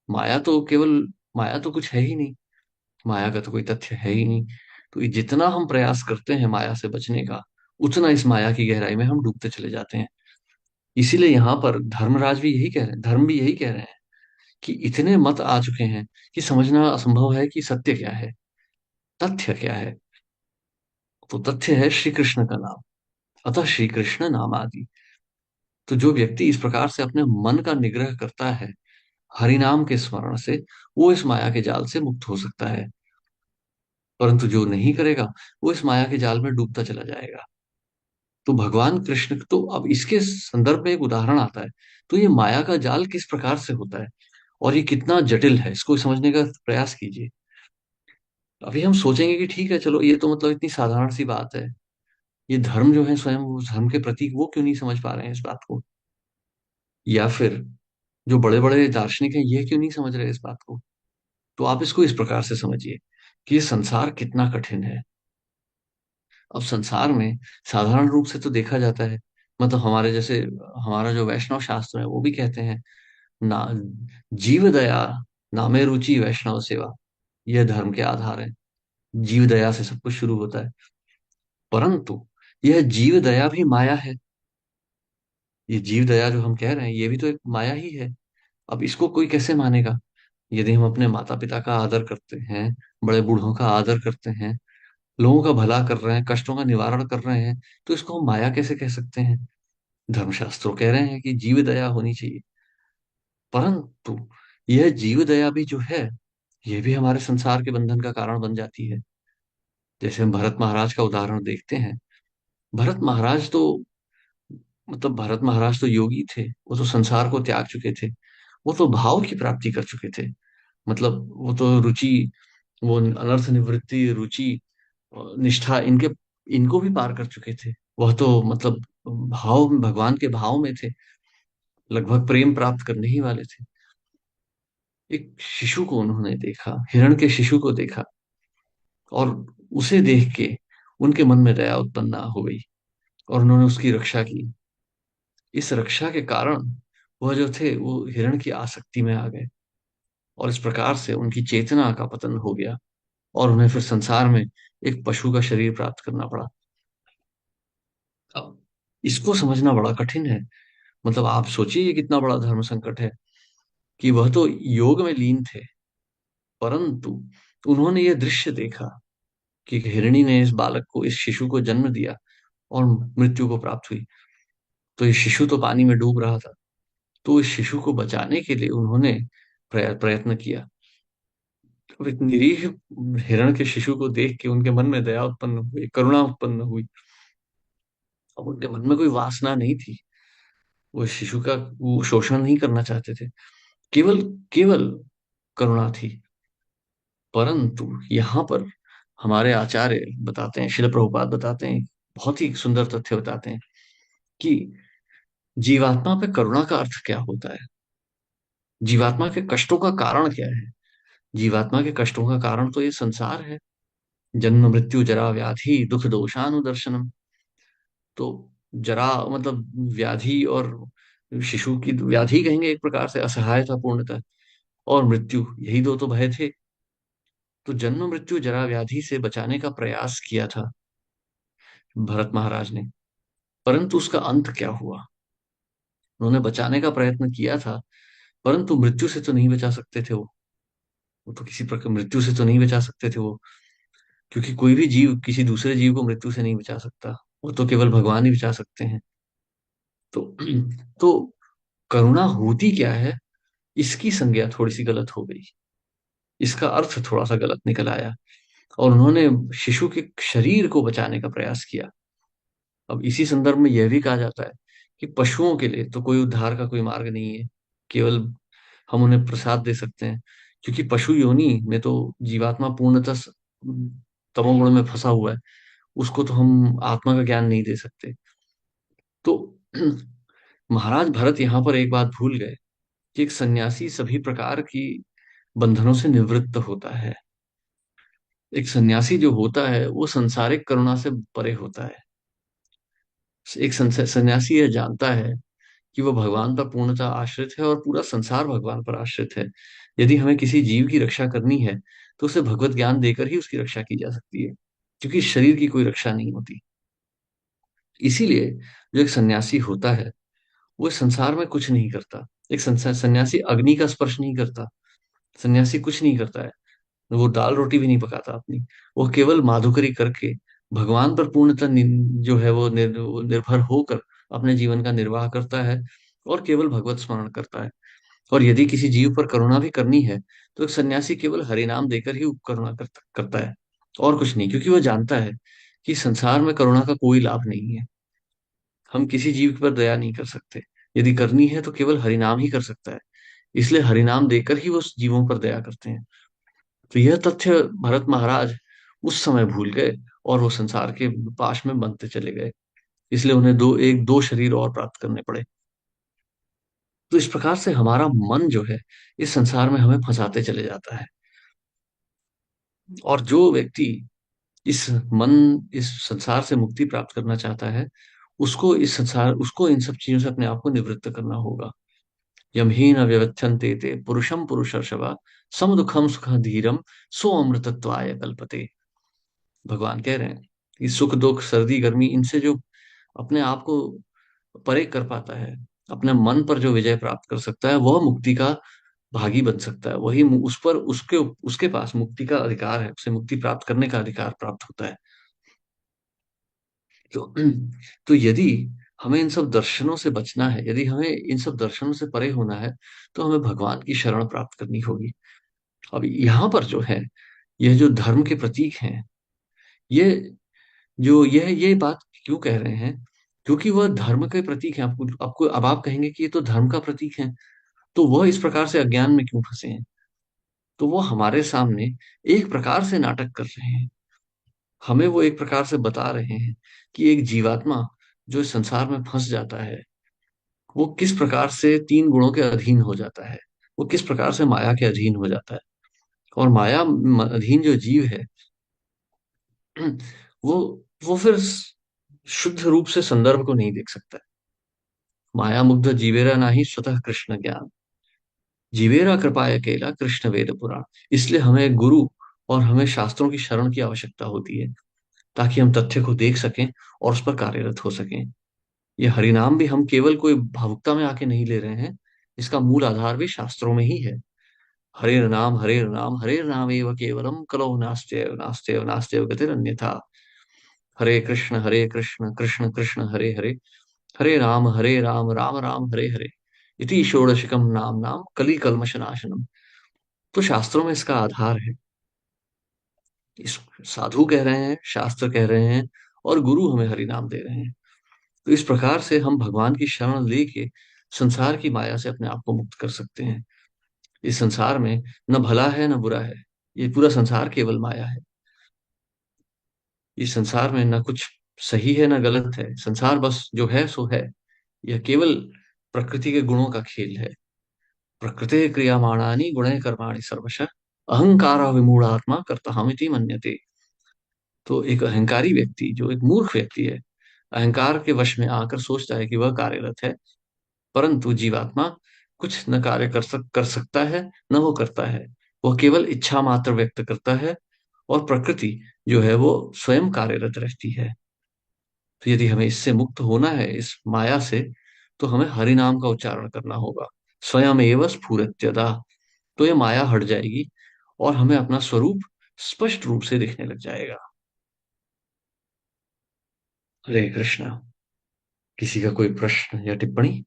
माया तो केवल माया तो कुछ है ही नहीं। माया का तो कोई तथ्य है ही नहीं। तो ये जितना हम प्रयास करते हैं माया से बचने का, उतना इस माया की गहराई में हम डूबते चले जाते हैं। इसीलिए यहाँ पर धर्मराज भी यही कह रहे हैं, धर्म भी यही कह रहे हैं कि इतने मत आ चुके हैं कि समझना असंभव है कि सत्य क्या है, तथ्य क्या है। तो तथ्य है श्री कृष्ण का नाम। अतः श्री कृष्ण नाम आदि। तो जो व्यक्ति इस प्रकार से अपने मन का निग्रह करता है हरि नाम के स्मरण से, वो इस माया के जाल से मुक्त हो सकता है। परंतु जो नहीं करेगा, वो इस माया के जाल में डूबता चला जाएगा। तो भगवान कृष्ण तो अब इसके संदर्भ में एक उदाहरण आता है। तो ये माया का जाल किस प्रकार से होता है और ये कितना जटिल है, इसको समझने का प्रयास कीजिए। अभी हम सोचेंगे कि ठीक है, चलो ये तो मतलब इतनी साधारण सी बात है। ये धर्म जो है स्वयं, वो धर्म के प्रतीक वो क्यों नहीं समझ पा रहे हैं इस बात को? या फिर जो बड़े बड़े दार्शनिक हैं ये क्यों नहीं समझ रहे इस बात को? तो आप इसको इस प्रकार से समझिए कि ये संसार कितना कठिन है। अब संसार में साधारण रूप से तो देखा जाता है, मतलब हमारे जैसे हमारा जो वैष्णव शास्त्र है वो भी कहते हैं ना, जीव दया नामे रुचि वैष्णव सेवा, यह धर्म के आधार है। जीव दया से सब कुछ शुरू होता है। परंतु यह जीव दया भी माया है। ये जीव दया जो हम कह रहे हैं ये भी तो एक माया ही है। अब इसको कोई कैसे मानेगा? यदि हम अपने माता पिता का आदर करते हैं, बड़े बूढ़ों का आदर करते हैं, लोगों का भला कर रहे हैं, कष्टों का निवारण कर रहे हैं, तो इसको हम माया कैसे कह सकते हैं? धर्मशास्त्रों कह रहे हैं कि जीव दया होनी चाहिए। परंतु यह जीव दया भी जो है, यह भी हमारे संसार के बंधन का कारण बन जाती है। जैसे हम भरत महाराज का उदाहरण देखते हैं। भरत महाराज तो मतलब भरत महाराज तो योगी थे, वो तो संसार को त्याग चुके थे। वो तो भाव की प्राप्ति कर चुके थे। मतलब वो तो रुचि, वो अनर्थ निवृत्ति, रुचि, निष्ठा, इनके इनको भी पार कर चुके थे। वह तो मतलब भाव, भगवान के भाव में थे, लगभग प्रेम प्राप्त करने ही वाले थे। एक शिशु को उन्होंने देखा, हिरण के शिशु को देखा, और उसे देख के उनके मन में दया उत्पन्न हो गई और उन्होंने उसकी रक्षा की। इस रक्षा के कारण वह जो थे वो हिरण की आसक्ति में आ गए, और इस प्रकार से उनकी चेतना का पतन हो गया और उन्हें फिर संसार में एक पशु का शरीर प्राप्त करना पड़ा। अब इसको समझना बड़ा कठिन है। मतलब आप सोचिए ये कितना बड़ा धर्म संकट है कि वह तो योग में लीन थे, परंतु उन्होंने ये दृश्य देखा कि एक हिरणी ने इस बालक को, इस शिशु को जन्म दिया और मृत्यु को प्राप्त हुई। तो ये शिशु तो पानी में डूब रहा था। तो इस शिशु को बचाने के लिए उन्होंने प्रयत्न किया। अब एक निरीह हिरण के शिशु को देख के उनके मन में दया उत्पन्न हुई, करुणा उत्पन्न हुई। अब उनके मन में कोई वासना नहीं थी। वो शिशु का वो शोषण नहीं करना चाहते थे। केवल केवल करुणा थी। परंतु यहाँ पर हमारे आचार्य बताते हैं, शिल प्रभुपाद बताते हैं, बहुत ही सुंदर तथ्य बताते हैं कि जीवात्मा पे करुणा का अर्थ क्या होता है, जीवात्मा के कष्टों का कारण क्या है। जीवात्मा के कष्टों का कारण तो ये संसार है। जन्म मृत्यु जरा व्याधि दुख दोषानुदर्शनम। तो जरा मतलब व्याधि, और शिशु की व्याधि कहेंगे एक प्रकार से, असहायता पूर्णतः, और मृत्यु, यही दो तो भय थे। तो जन्म मृत्यु जरा व्याधि से बचाने का प्रयास किया था भरत महाराज ने। परंतु उसका अंत क्या हुआ? उन्होंने बचाने का प्रयत्न किया था, परंतु मृत्यु से तो नहीं बचा सकते थे वो तो किसी प्रकार मृत्यु से तो नहीं बचा सकते थे वो। क्योंकि कोई भी जीव किसी दूसरे जीव को मृत्यु से नहीं बचा सकता। वो तो केवल भगवान ही बचा सकते हैं। तो तो करुणा होती क्या है? इसकी संज्ञा थोड़ी सी गलत हो गई, इसका अर्थ थोड़ा सा गलत निकल आया, और उन्होंने शिशु के शरीर को बचाने का प्रयास किया। अब इसी संदर्भ में यह भी कहा जाता है कि पशुओं के लिए तो कोई उद्धार का कोई मार्ग नहीं है, केवल हम उन्हें प्रसाद दे सकते हैं, क्योंकि पशु योनि में तो जीवात्मा पूर्णतः तमोगुण में फंसा हुआ है, उसको तो हम आत्मा का ज्ञान नहीं दे सकते। तो महाराज भरत यहाँ पर एक बात भूल गए कि एक सन्यासी सभी प्रकार की बंधनों से निवृत्त होता है। एक सन्यासी जो होता है वो संसारिक करुणा से परे होता है। एक सन्यासी यह जानता है कि वो भगवान पर पूर्णतः आश्रित है और पूरा संसार भगवान पर आश्रित है। यदि हमें किसी जीव की रक्षा करनी है तो उसे भगवत ज्ञान देकर ही उसकी रक्षा की जा सकती है, क्योंकि शरीर की कोई रक्षा नहीं होती। इसीलिए जो एक सन्यासी होता है वो इस संसार में कुछ नहीं करता। एक सन्यासी अग्नि का स्पर्श नहीं करता, सन्यासी कुछ नहीं करता है, वो दाल रोटी भी नहीं पकाता अपनी। वो केवल माधुकरी करके भगवान पर पूर्णतः जो है वो निर्भर होकर अपने जीवन का निर्वाह करता है और केवल भगवत स्मरण करता है। और यदि किसी जीव पर करुणा भी करनी है तो एक सन्यासी केवल हरि नाम देकर ही करुणा करता है, और कुछ नहीं, क्योंकि वो जानता है कि संसार में करुणा का कोई लाभ नहीं है। हम किसी जीव पर दया नहीं कर सकते, यदि करनी है तो केवल हरिनाम ही कर सकता है। इसलिए हरिनाम देकर ही वो उस जीवों पर दया करते हैं। तो यह तथ्य भरत महाराज उस समय भूल गए और वो संसार के पाश में बनते चले गए। इसलिए उन्हें दो शरीर और प्राप्त करने पड़े। तो इस प्रकार से हमारा मन जो है इस संसार में हमें फंसाते चले जाता है। और जो व्यक्ति इस मन इस संसार से मुक्ति प्राप्त करना चाहता है, उसको इन सब चीजों से अपने आप को निवृत्त करना होगा। यम ही न व्यवच्छन्ते ते पुरुषम पुरुषर्षभ सम दुखम सुख धीरम सो अमृतत्वाय कल्पते। भगवान कह रहे हैं कि सुख दुख सर्दी गर्मी इनसे जो अपने आप को परे कर पाता है, अपने मन पर जो विजय प्राप्त कर सकता है, वह मुक्ति का भागी बन सकता है। वही उस पर उसके उसके पास मुक्ति का अधिकार है, उसे मुक्ति प्राप्त करने का अधिकार प्राप्त होता है। तो तो यदि हमें इन सब दर्शनों से बचना है, यदि हमें इन सब दर्शनों से परे होना है, तो हमें भगवान की शरण प्राप्त करनी होगी। अब यहाँ पर जो है, यह जो धर्म के प्रतीक हैं, ये ये बात क्यों कह रहे हैं? क्योंकि वह धर्म के प्रतीक हैं। आपको आपको अब आप कहेंगे कि ये तो धर्म का प्रतीक है, तो वह इस प्रकार से अज्ञान में क्यों फंसे हैं? तो वो हमारे सामने एक प्रकार से नाटक कर रहे हैं। हमें वो एक प्रकार से बता रहे हैं कि एक जीवात्मा जो इस संसार में फंस जाता है, वो किस प्रकार से तीन गुणों के अधीन हो जाता है, वो किस प्रकार से माया के अधीन हो जाता है। और माया अधीन जो जीव है, वो वो फिर शुद्ध रूप से संदर्भ को नहीं देख सकता है। माया मुग्ध जीवेरा नाही स्वतः कृष्ण ज्ञान, जीवेरा कृपाय अकेला कृष्ण वेद पुराण। इसलिए हमें गुरु और हमें शास्त्रों की शरण की आवश्यकता होती है, ताकि हम तथ्य को देख सकें और उस पर कार्यरत हो सकें। ये हरिनाम भी हम केवल कोई भावुकता में आके नहीं ले रहे हैं, इसका मूल आधार भी शास्त्रों में ही है। हरे नाम हरे नाम एव केवलम कलो नास्त्येव नास्त्येव नास्त्येव गतिरन्यथा। हरे कृष्ण कृष्ण कृष्ण हरे हरे, हरे राम राम राम हरे हरे, इति षोडशकम नाम नाम कली कल्मष नाशनम। तो शास्त्रों में इसका आधार है। इस साधु कह रहे हैं, शास्त्र कह रहे हैं, और गुरु हमें हरि नाम दे रहे हैं। तो इस प्रकार से हम भगवान की शरण लेके संसार की माया से अपने आप को मुक्त कर सकते हैं। इस संसार में न भला है न बुरा है, ये पूरा संसार केवल माया है। इस संसार में न कुछ सही है न गलत है, संसार बस जो है सो है। यह केवल प्रकृति के गुणों का खेल है। प्रकृते क्रियमाणानि गुणे कर्माणि सर्वशः अहंकार विमूढ़ात्मा कर्ताहमिति मन्यते। तो एक अहंकारी व्यक्ति, जो एक मूर्ख व्यक्ति है, अहंकार के वश में आकर सोचता है कि वह कार्यरत है, परंतु जीवात्मा कुछ न कार्य कर सकता है, न वो करता है। वह केवल इच्छा मात्र व्यक्त करता है, और प्रकृति जो है वो स्वयं कार्यरत रहती है। तो यदि हमें इससे मुक्त होना है, इस माया से, तो हमें हरि नाम का उच्चारण करना होगा। स्वयं एव स्फुरत्यदा। तो ये माया हट जाएगी और हमें अपना स्वरूप स्पष्ट रूप से दिखने लग जाएगा। हरे कृष्णा। किसी का कोई प्रश्न या टिप्पणी?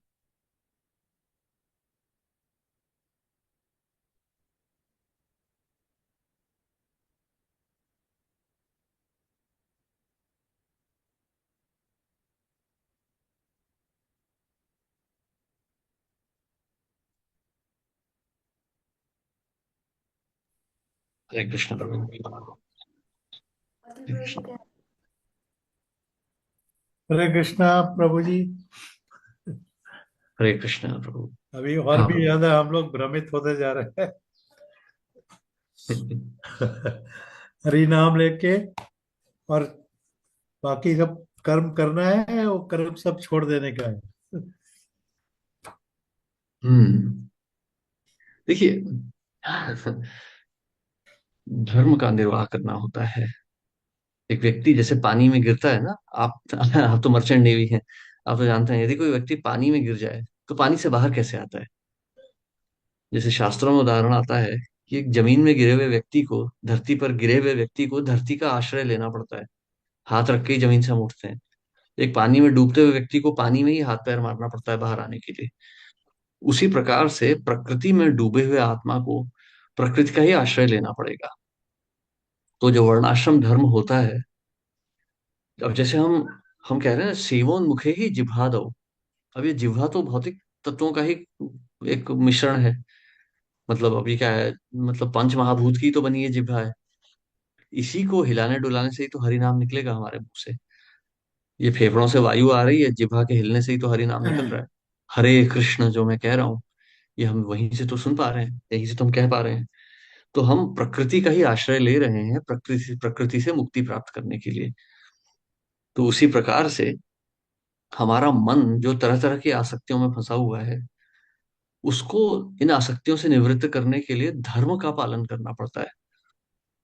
हरे कृष्ण प्रभु। हरे कृष्ण। हरे कृष्णा प्रभु जी। हरे कृष्ण प्रभु। अभी और हाँ भी प्रभु। ज्यादा हम लोग भ्रमित होते जा रहे हैं। हरि नाम लेके, और बाकी सब कर्म करना है, वो कर्म सब छोड़ देने का है। हम्म। देखिए, धर्म का निर्वाह करना होता है। एक व्यक्ति जैसे पानी में गिरता है ना, आप आप तो मर्चेंट नेवी हैं, आप तो जानते हैं, यदि कोई व्यक्ति पानी में गिर जाए तो पानी से बाहर कैसे आता है। जैसे शास्त्रों में उदाहरण आता है कि एक जमीन में गिरे हुए व्यक्ति को, धरती पर गिरे हुए व्यक्ति को धरती का आश्रय लेना पड़ता है, हाथ रख के ही जमीन से हम उठते हैं। एक पानी में डूबते हुए व्यक्ति को पानी में ही हाथ पैर मारना पड़ता है बाहर आने के लिए। उसी प्रकार से प्रकृति में डूबे हुए आत्मा को प्रकृति का ही आश्रय लेना पड़ेगा। तो जो वर्णाश्रम धर्म होता है, अब जैसे हम कह रहे हैं सेवोन्मुखे ही जिह्वा दो। अब ये जिह्वा तो भौतिक तत्वों का ही एक मिश्रण है। मतलब अभी क्या है, मतलब पंच महाभूत की तो बनी है जिह्वा है। इसी को हिलाने डुलाने से ही तो हरि नाम निकलेगा हमारे मुंह से। ये फेफड़ों से वायु आ रही है, जिह्वा के हिलने से ही तो हरि नाम निकल रहा है। हरे कृष्ण जो मैं कह रहा हूँ, ये हम वहीं से तो सुन पा रहे हैं, यहीं से तो हम कह पा रहे हैं। तो हम प्रकृति का ही आश्रय ले रहे हैं, प्रकृति से मुक्ति प्राप्त करने के लिए। तो उसी प्रकार से हमारा मन जो तरह तरह की आसक्तियों में फंसा हुआ है, उसको इन आसक्तियों से निवृत्त करने के लिए धर्म का पालन करना पड़ता है।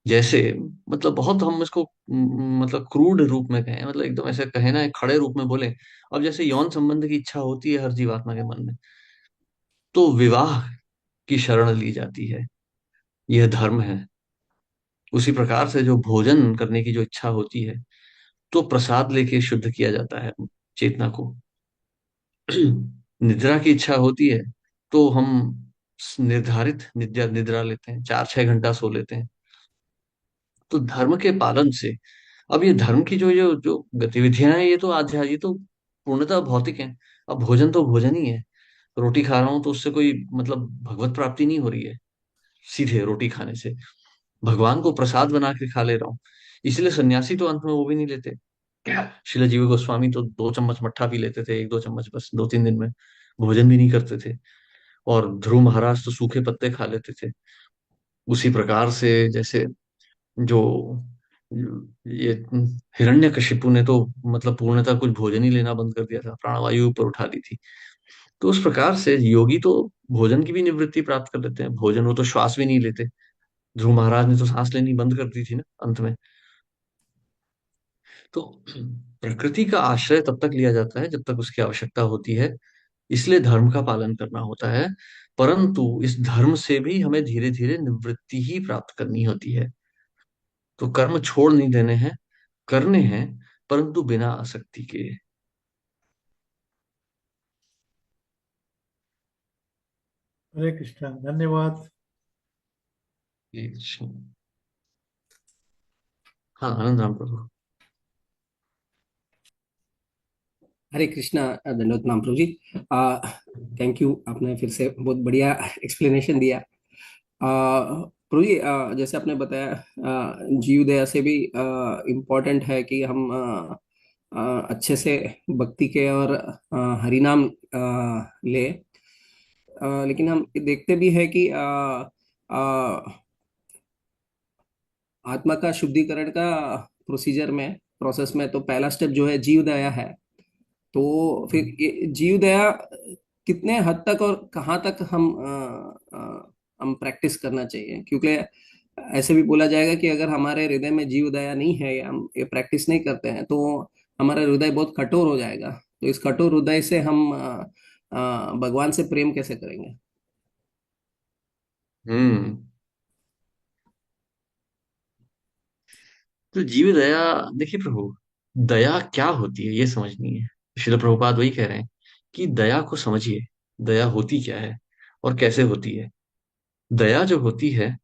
जैसे, मतलब बहुत हम इसको मतलब क्रूड रूप में कहें, मतलब एकदम ऐसे कहें ना, एक खड़े रूप में बोले। अब जैसे यौन संबंध की इच्छा होती है हर जीवात्मा के मन में, तो विवाह की शरण ली जाती है, यह धर्म है। उसी प्रकार से जो भोजन करने की जो इच्छा होती है, तो प्रसाद लेके शुद्ध किया जाता है चेतना को। निद्रा की इच्छा होती है, तो हम निर्धारित निद्रा निद्रा लेते हैं, 4-6 घंटा सो लेते हैं। तो धर्म के पालन से, अब ये धर्म की जो जो जो गतिविधियां हैं, ये तो पूर्णतः भौतिक हैं। अब भोजन तो भोजन ही है। रोटी खा रहा हूं तो उससे कोई मतलब भगवत प्राप्ति नहीं हो रही है। सीधे रोटी खाने से भगवान को प्रसाद बना के खा ले रहा हूँ। इसलिए सन्यासी तो अंत में वो भी नहीं लेते। शिला जीव गोस्वामी तो 2 चम्मच मट्ठा पी लेते थे, 1-2 चम्मच बस 2-3 दिन में। भोजन भी नहीं करते थे। और ध्रुव महाराज तो सूखे पत्ते खा लेते थे। उसी प्रकार से जैसे जो ये हिरण्यकशिपु ने तो मतलब पूर्णतः कुछ भोजन ही लेना बंद कर दिया था, प्राणवायु ऊपर उठा दी थी। तो उस प्रकार से योगी तो भोजन की भी निवृत्ति प्राप्त कर लेते हैं, भोजन वो तो श्वास भी नहीं लेते। ध्रुव महाराज ने तो सांस लेनी बंद कर दी थी ना अंत में। तो प्रकृति का आश्रय तब तक लिया जाता है जब तक उसकी आवश्यकता होती है। इसलिए धर्म का पालन करना होता है। परंतु इस धर्म से भी हमें धीरे धीरे निवृत्ति ही प्राप्त करनी होती है। तो कर्म छोड़ नहीं देने हैं, करने हैं, परंतु बिना आसक्ति के। हरे कृष्णा, धन्यवाद। ये हाँ, आनंद राम प्रभु। हरे कृष्णा, दंडवत नाम प्रभु जी। थैंक यू, आपने फिर से बहुत बढ़िया एक्सप्लेनेशन दिया। प्रभु जी, जैसे आपने बताया, जीव दया से भी इम्पोर्टेंट है कि हम अच्छे से भक्ति के और हरि नाम ले। लेकिन हम देखते भी है कि आत्मा का शुद्धिकरण का प्रोसीजर में, प्रोसेस में, तो पहला स्टेप जो है जीव दया है। तो फिर ये जीव दया कितने हद तक और कहाँ तक हम प्रैक्टिस करना चाहिए? क्योंकि ऐसे भी बोला जाएगा कि अगर हमारे हृदय में जीव दया नहीं है, या हम ये प्रैक्टिस नहीं करते हैं, तो हमारा हृदय बहुत कठोर हो जाएगा। तो इस कठोर हृदय से हम भगवान से प्रेम कैसे करेंगे? हम्म। तो जीव दया, देखिए प्रभु, दया क्या होती है ये समझनी है। श्रील प्रभुपाद वही कह रहे हैं कि दया को समझिए। दया होती क्या है और कैसे होती है। दया जो होती है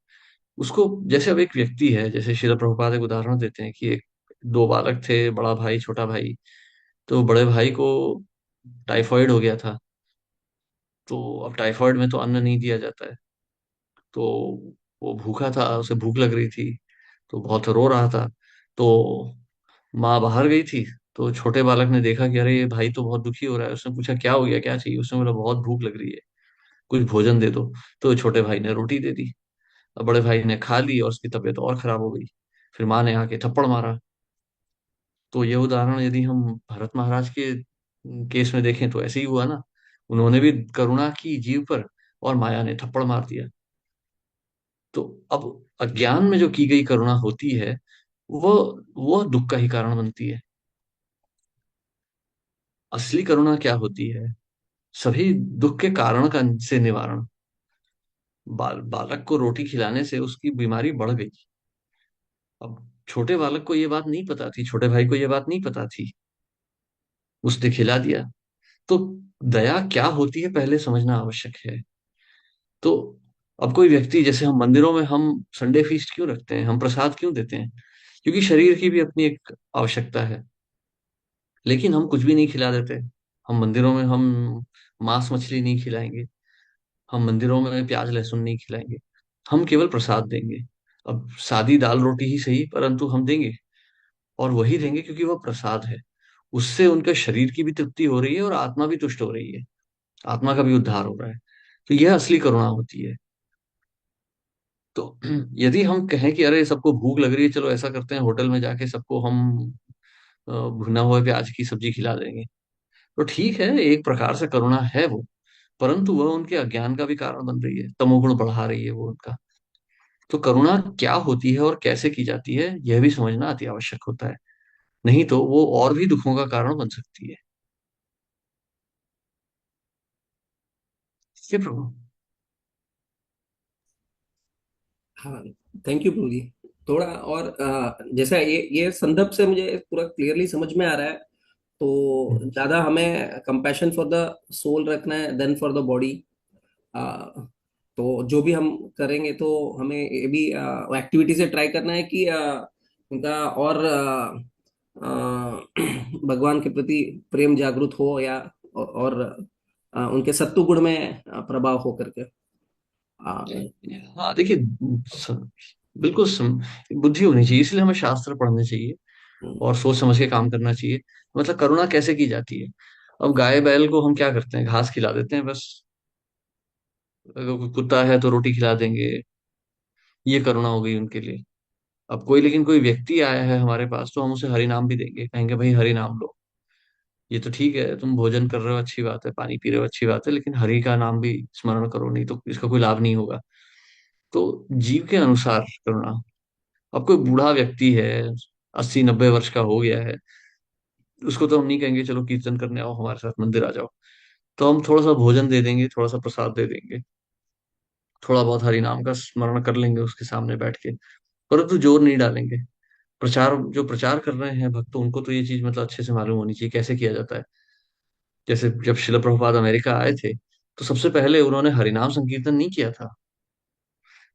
उसको, जैसे अब एक व्यक्ति है, जैसे श्रील प्रभुपाद एक उदाहरण देते हैं कि एक दो बालक थे, बड़ा भाई छोटा भाई। तो बड़े भाई को टाइफाइड हो गया था। तो अब टाइफाइड में तो अन्न नहीं दिया जाता है। तो वो भूखा था, उसे भूख लग रही थी, तो बहुत रो रहा था। तो माँ बाहर गई थी। तो छोटे बालक ने देखा कि अरे ये भाई तो बहुत दुखी हो रहा है। उसने पूछा क्या हो गया, क्या चाहिए। उसने बोला बहुत भूख लग रही है, कुछ भोजन दे दो। तो छोटे भाई ने रोटी दे दी। अब बड़े भाई ने खा ली और उसकी तबीयत और खराब हो गई। फिर माँ ने आके थप्पड़ मारा। तो ये उदाहरण यदि हम भरत महाराज के केस में देखें तो ऐसे ही हुआ ना। उन्होंने भी करुणा की जीव पर, और माया ने थप्पड़ मार दिया। तो अब अज्ञान में जो की गई करुणा होती है, वो वो दुख का ही कारण बनती है। असली करुणा क्या होती है? सभी दुख के कारण का से निवारण। बालक को रोटी खिलाने से उसकी बीमारी बढ़ गई। अब छोटे बालक को ये बात नहीं पता थी, छोटे भाई को ये बात नहीं पता थी, उसने खिला दिया। तो दया क्या होती है पहले समझना आवश्यक है। तो अब कोई व्यक्ति, जैसे हम मंदिरों में हम संडे फीस्ट क्यों रखते हैं, हम प्रसाद क्यों देते हैं? क्योंकि शरीर की भी अपनी एक आवश्यकता है। लेकिन हम कुछ भी नहीं खिला देते। हम मंदिरों में हम मांस मछली नहीं खिलाएंगे, हम मंदिरों में प्याज लहसुन नहीं खिलाएंगे, हम केवल प्रसाद देंगे। अब सादी दाल रोटी ही सही, परंतु हम देंगे। और वही देंगे क्योंकि वह प्रसाद है। उससे उनके शरीर की भी तृप्ति हो रही है और आत्मा भी तुष्ट हो रही है, आत्मा का भी उद्धार हो रहा है। तो यह असली करुणा होती है। तो यदि हम कहें कि अरे सबको भूख लग रही है, चलो ऐसा करते हैं होटल में जाके सबको हम भुना हुआ प्याज की सब्जी खिला देंगे, तो ठीक है, एक प्रकार से करुणा है वो। परंतु वह उनके अज्ञान का भी कारण बन रही है, तमोगुण बढ़ा रही है वो उनका। तो करुणा क्या होती है और कैसे की जाती है, यह भी समझना अति आवश्यक होता है। नहीं तो वो और भी दुखों का कारण बन सकती है। ठीक है प्रभु। हाँ, थैंक यू प्रभु जी। थोड़ा और जैसा ये संदर्भ से मुझे पूरा क्लियरली समझ में आ रहा है। तो हम्म। ज्यादा हमें कंपैशन फॉर द सोल रखना है देन फॉर द बॉडी। तो जो भी हम करेंगे तो हमें ये भी एक्टिविटी से ट्राई करना है कि उनका और भगवान के प्रति प्रेम जागृत हो, या और उनके सत्व गुण में प्रभाव हो करके। हाँ देखिए, स- बिल्कुल बुद्धि होनी चाहिए, इसलिए हमें शास्त्र पढ़ने चाहिए और सोच समझ के काम करना चाहिए। मतलब करुणा कैसे की जाती है? अब गाय बैल को हम क्या करते हैं, घास खिला देते हैं बस। अगर कोई कुत्ता है तो रोटी खिला देंगे, ये करुणा हो गई उनके लिए। अब कोई, लेकिन कोई व्यक्ति आया है हमारे पास तो हम उसे हरि नाम भी देंगे, कहेंगे भाई हरि नाम लो। ये तो ठीक है, तुम भोजन कर रहे हो अच्छी बात है, पानी पी रहे हो अच्छी बात है, लेकिन हरि का नाम भी स्मरण करो, नहीं तो इसका कोई लाभ नहीं होगा। तो जीव के अनुसार करुणा। अब कोई बूढ़ा व्यक्ति है, 80-90 वर्ष का हो गया है, उसको तो हम नहीं कहेंगे चलो कीर्तन करने आओ हमारे साथ मंदिर आ जाओ। तो हम थोड़ा सा भोजन दे देंगे, थोड़ा सा प्रसाद दे देंगे, थोड़ा बहुत हरि नाम का स्मरण कर लेंगे उसके सामने बैठ के, परंतु जोर नहीं डालेंगे। प्रचार, जो प्रचार कर रहे हैं भक्त, उनको तो ये चीज मतलब अच्छे से मालूम होनी चाहिए कैसे किया जाता है। जैसे जब शिल प्रभुपाद अमेरिका आए थे, तो सबसे पहले उन्होंने हरिनाम संकीर्तन नहीं किया था।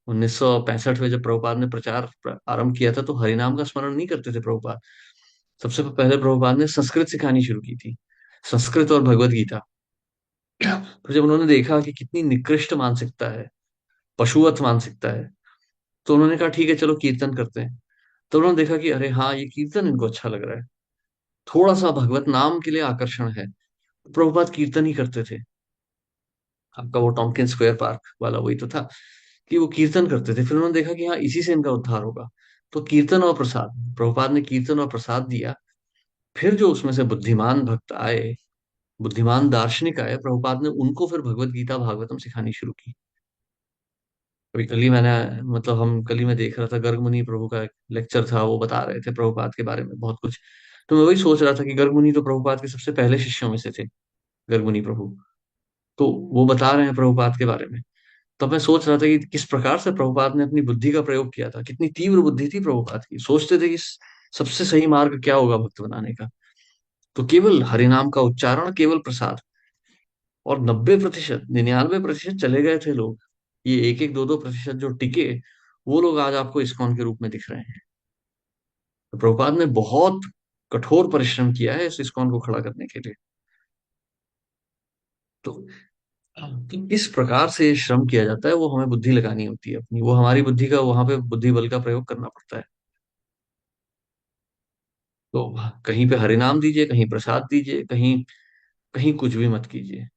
1965 में जब प्रभुपाद ने प्रचार आरंभ किया था, तो हरिनाम का स्मरण नहीं करते थे प्रभुपाद। सबसे पहले प्रभुपाद ने संस्कृत सिखानी शुरू की थी, संस्कृत और भगवत गीता। तो जब उन्होंने देखा कि कितनी निकृष्ट मानसिकता है, पशुवत मानसिकता है, तो उन्होंने कहा ठीक है चलो कीर्तन करते हैं। तो उन्होंने देखा कि अरे हाँ, ये कीर्तन इनको अच्छा लग रहा है, थोड़ा सा भगवत नाम के लिए आकर्षण है। प्रभुपाद कीर्तन ही करते थे। आपका वो टॉम्किन स्क्वायर पार्क वाला वही तो था, कि वो कीर्तन करते थे। फिर उन्होंने देखा कि हाँ, इसी से इनका उद्धार होगा। तो कीर्तन और प्रसाद, प्रभुपाद ने कीर्तन और प्रसाद दिया। फिर जो उसमें से बुद्धिमान भक्त आए, बुद्धिमान दार्शनिक आए, प्रभुपाद ने उनको फिर भगवत गीता भागवतम सिखानी शुरू की। अभी कल ही मैंने, मतलब हम कल ही मैं देख रहा था, गर्ग मुनि प्रभु का एक लेक्चर था, वो बता रहे थे प्रभुपाद के बारे में बहुत कुछ। तो मैं वही सोच रहा था कि गर्ग मुनि तो प्रभुपाद के सबसे पहले शिष्यों में से थे, गर्ग मुनि प्रभु। तो वो बता रहे हैं प्रभुपाद के बारे में। तब मैं सोच रहा था कि किस प्रकार से प्रभुपाद ने अपनी बुद्धि का प्रयोग किया था, कितनी तीव्र बुद्धि थी प्रभुपाद की। सोचते थे कि सबसे सही मार्ग क्या होगा भक्त बनाने का, तो केवल हरिनाम का उच्चारण, केवल प्रसाद। और 90%, 99% चले गए थे लोग। ये एक एक 2-2% जो टिके, वो लोग आज आपको इस्कॉन के रूप में दिख रहे हैं। तो प्रभुपाद ने बहुत कठोर परिश्रम किया है इस इस्कॉन को खड़ा करने के लिए। तो कि किस प्रकार से श्रम किया जाता है वो हमें बुद्धि लगानी होती है अपनी, वो हमारी बुद्धि का वहां पे बुद्धि बल का प्रयोग करना पड़ता है। तो कहीं पे हरिनाम दीजिए, कहीं प्रसाद दीजिए, कहीं कहीं कुछ भी मत कीजिए।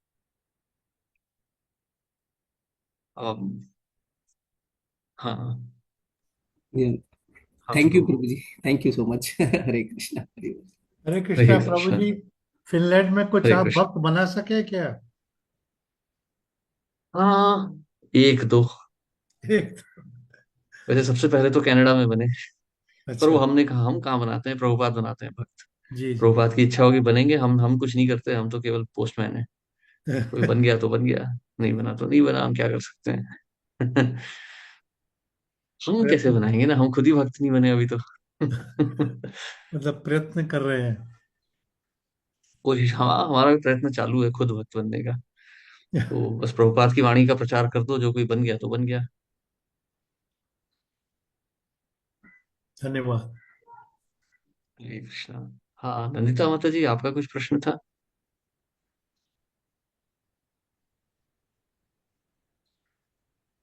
अब हाँ। हाँ थैंक यू तो प्रभु जी, थैंक यू सो मच। हरे कृष्णा, हरे बोल। हरे हरे कृष्णा प्रभु कृष्ण। जी। फिनलैंड में कुछ हरे आप कृष्ण। भक्त बना सके क्या? हाँ, एक दो। एक। वैसे सबसे पहले तो कनाडा में बने, पर वो अच्छा। हमने कहा हम कहाँ बनाते हैं, प्रभुपाद बनाते हैं भक्त। जी जी। प्रभुपाद की इच्छा होगी बनेंगे, हम कुछ नहीं करते, हम तो केवल पोस्टमैन है। कोई बन गया तो बन गया, नहीं बना तो नहीं बना, हम क्या कर सकते हैं। हम कैसे प्रयत्न, बनाएंगे ना, हम खुद ही भक्त नहीं बने अभी तो। मतलब प्रयत्न कर रहे हैं। कोशिश, हाँ हमारा भी प्रयत्न चालू है खुद भक्त बनने का। तो बस प्रभुपाद की वाणी का प्रचार कर दो, जो कोई बन गया तो बन गया। धन्यवाद। हरे कृष्णा। हाँ नंदिता माता जी, आपका कुछ प्रश्न था?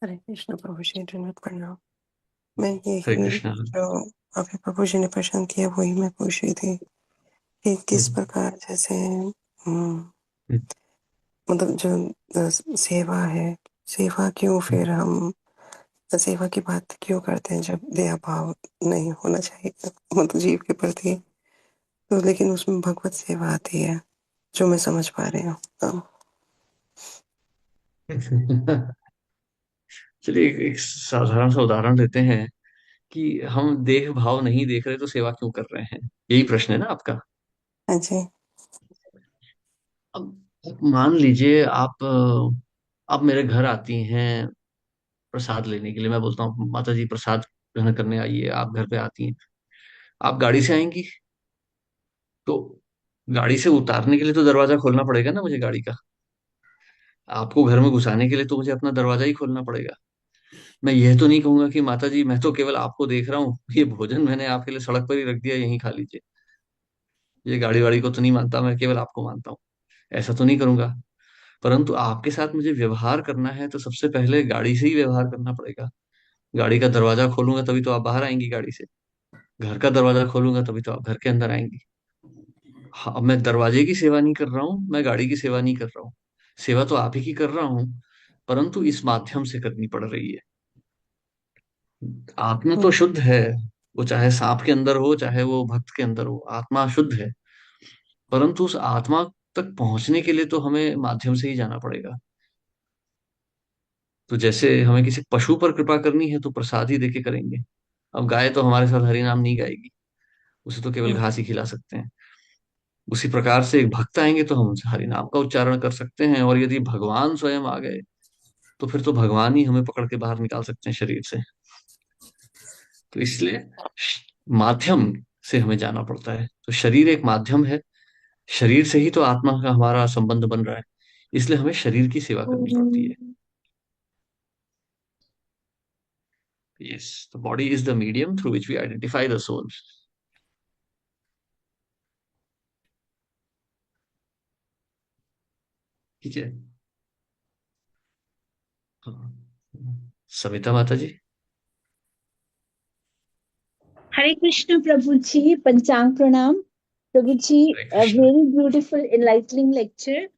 हरे कृष्ण प्रभु जी, दंडवत प्रणाम। मैं हरे यही कृष्णा। जो अभी प्रभु जी ने प्रश्न किया वही मैं पूछ रही थी कि किस हम्म, प्रकार जैसे हम्म, मतलब जो सेवा है, सेवा क्यों हम्म। फिर हम सेवा की बात क्यों करते हैं जब दया भाव नहीं होना चाहिए मतलब जीव के प्रति, तो लेकिन उसमें भगवत सेवा आती है जो मैं समझ पा रही हूँ। चलिए एक साधारण सा उदाहरण लेते हैं कि हम देह भाव नहीं देख रहे तो सेवा क्यों कर रहे हैं, यही प्रश्न है ना आपका? हाँ जी। अब मान लीजिए आप मेरे घर आती हैं प्रसाद लेने के लिए, मैं बोलता हूँ माता जी प्रसाद ग्रहण करने आइए, आप घर पे आती हैं। आप गाड़ी से आएंगी, तो गाड़ी से उतारने के लिए तो दरवाजा खोलना पड़ेगा ना मुझे गाड़ी का। आपको घर में घुसाने के लिए तो मुझे अपना दरवाजा ही खोलना पड़ेगा। मैं यह तो नहीं कहूंगा कि माता जी मैं तो केवल आपको देख रहा हूँ, ये भोजन मैंने आपके लिए सड़क पर ही रख दिया, यहीं खा लीजिए। ये गाड़ी वाड़ी को तो नहीं मानता, मैं केवल आपको मानता हूँ, ऐसा तो नहीं करूंगा। परंतु आपके साथ मुझे व्यवहार करना है तो सबसे पहले गाड़ी से ही व्यवहार करना पड़ेगा। गाड़ी का दरवाजा खोलूंगा तभी तो आप बाहर आएंगी गाड़ी से, घर का दरवाजा खोलूंगा तभी तो आप घर के अंदर आएंगी। हाँ, अब मैं दरवाजे की सेवा नहीं कर रहा हूँ, मैं गाड़ी की सेवा नहीं कर रहा हूँ। सेवा तो आप ही की कर रहा हूँ, परंतु इस माध्यम से करनी पड़ रही है। आत्मा तो हम्म, शुद्ध है, वो चाहे सांप के अंदर हो चाहे वो भक्त के अंदर हो, आत्मा शुद्ध है। परंतु उस आत्मा तक पहुंचने के लिए तो हमें माध्यम से ही जाना पड़ेगा। तो जैसे हमें किसी पशु पर कृपा करनी है तो प्रसाद ही देके करेंगे। अब गाय तो हमारे साथ हरि नाम नहीं गाएगी, उसे तो केवल हम्म, घास ही खिला सकते हैं। उसी प्रकार से एक भक्त आएंगे तो हम उनसे हरि नाम का उच्चारण कर सकते हैं, और यदि भगवान स्वयं आ गए तो फिर तो भगवान ही हमें पकड़ के बाहर निकाल सकते हैं शरीर से। तो इसलिए माध्यम से हमें जाना पड़ता है। तो शरीर एक माध्यम है, शरीर से ही तो आत्मा का हमारा संबंध बन रहा है, इसलिए हमें शरीर की सेवा करनी पड़ती है। Hmm, yes, the body is the medium through which we identify the soul. ठीक है। हाँ। सविता माता जी। हरे कृष्ण प्रभु जी, पंचांग प्रणाम प्रभु जी। Hare Krishna. Very beautiful enlightening lecture.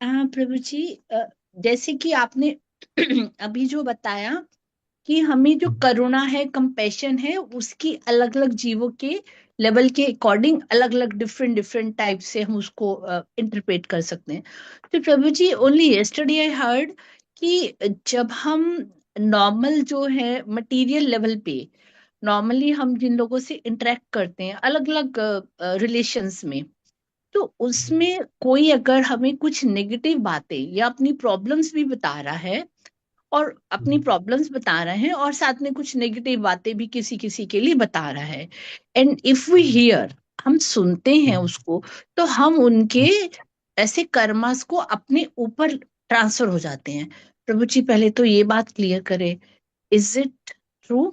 प्रभु जी, जैसे कि आपने अभी जो बताया कि हमें जो करुणा है, कंपैशन है, उसकी अलग अलग जीवों के लेवल के अकॉर्डिंग अलग अलग डिफरेंट डिफरेंट टाइप से हम उसको इंटरप्रेट कर सकते हैं। तो प्रभु जी, ओनली यस्टरडे आई हर्ड कि जब हम नॉर्मल जो है मटेरियल लेवल पे नॉर्मली हम जिन लोगों से इंटरेक्ट करते हैं अलग अलग रिलेशंस में, तो उसमें कोई अगर हमें कुछ नेगेटिव बातें या अपनी प्रॉब्लम्स भी बता रहा है और अपनी प्रॉब्लम्स बता रहे हैं और साथ में कुछ नेगेटिव बातें भी किसी किसी के लिए बता रहा है, एंड इफ वी हियर, हम सुनते हैं उसको, तो हम उनके ऐसे कर्मास को अपने ऊपर ट्रांसफर हो जाते हैं। प्रभु जी, पहले तो ये बात क्लियर करें, इज इट ट्रू?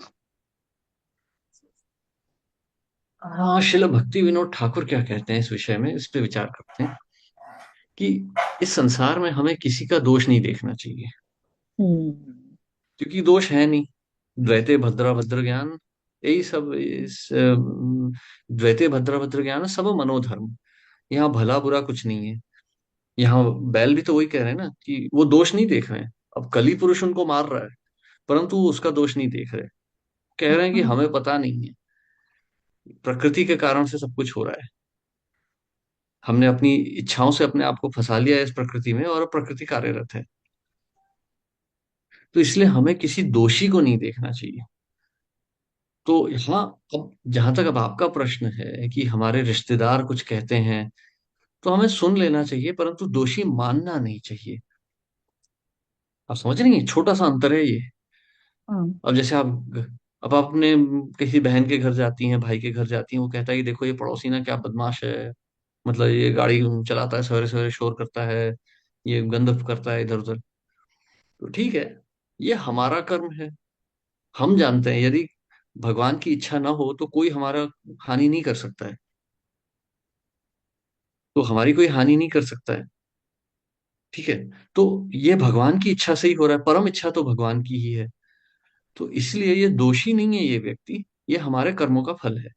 हाँ, शिला भक्ति विनोद ठाकुर क्या कहते हैं इस विषय में, इस पे विचार करते हैं। कि इस संसार में हमें किसी का दोष नहीं देखना चाहिए, हम्म। क्योंकि दोष है नहीं। द्वैते भद्रा भद्र ज्ञान, यही सब इस द्वैते भद्रा भद्र ज्ञान सब मनोधर्म। यहाँ भला बुरा कुछ नहीं है। यहाँ बैल भी तो वही कह रहे हैं ना कि वो दोष नहीं देख रहे हैं। अब कली पुरुष उनको मार रहा है, परंतु वो उसका दोष नहीं देख रहे। कह रहे हैं कि हमें पता नहीं है, प्रकृति के कारण से सब कुछ हो रहा है। हमने अपनी इच्छाओं से अपने आप को फंसा लिया है इस प्रकृति में, और प्रकृति कार्यरत है। तो इसलिए हमें किसी दोषी को नहीं देखना चाहिए। तो यहाँ, अब जहां तक अब आपका प्रश्न है कि हमारे रिश्तेदार कुछ कहते हैं, तो हमें सुन लेना चाहिए, परंतु दोषी मानना नहीं चाहिए। आप समझ रही हैं, छोटा सा अंतर है ये। हम्म। अब जैसे अब आप अपने किसी बहन के घर जाती हैं, भाई के घर जाती हैं, वो कहता है कि देखो ये पड़ोसी ना क्या बदमाश है, मतलब ये गाड़ी चलाता है, सवेरे सवेरे शोर करता है, ये गंद करता है इधर उधर। तो ठीक है, ये हमारा कर्म है। हम जानते हैं यदि भगवान की इच्छा ना हो तो कोई हमारा हानि नहीं कर सकता है। तो हमारी कोई हानि नहीं कर सकता है। ठीक है। तो ये भगवान की इच्छा से ही हो रहा है, परम इच्छा तो भगवान की ही है। तो इसलिए ये दोषी नहीं है ये व्यक्ति, ये हमारे कर्मों का फल है।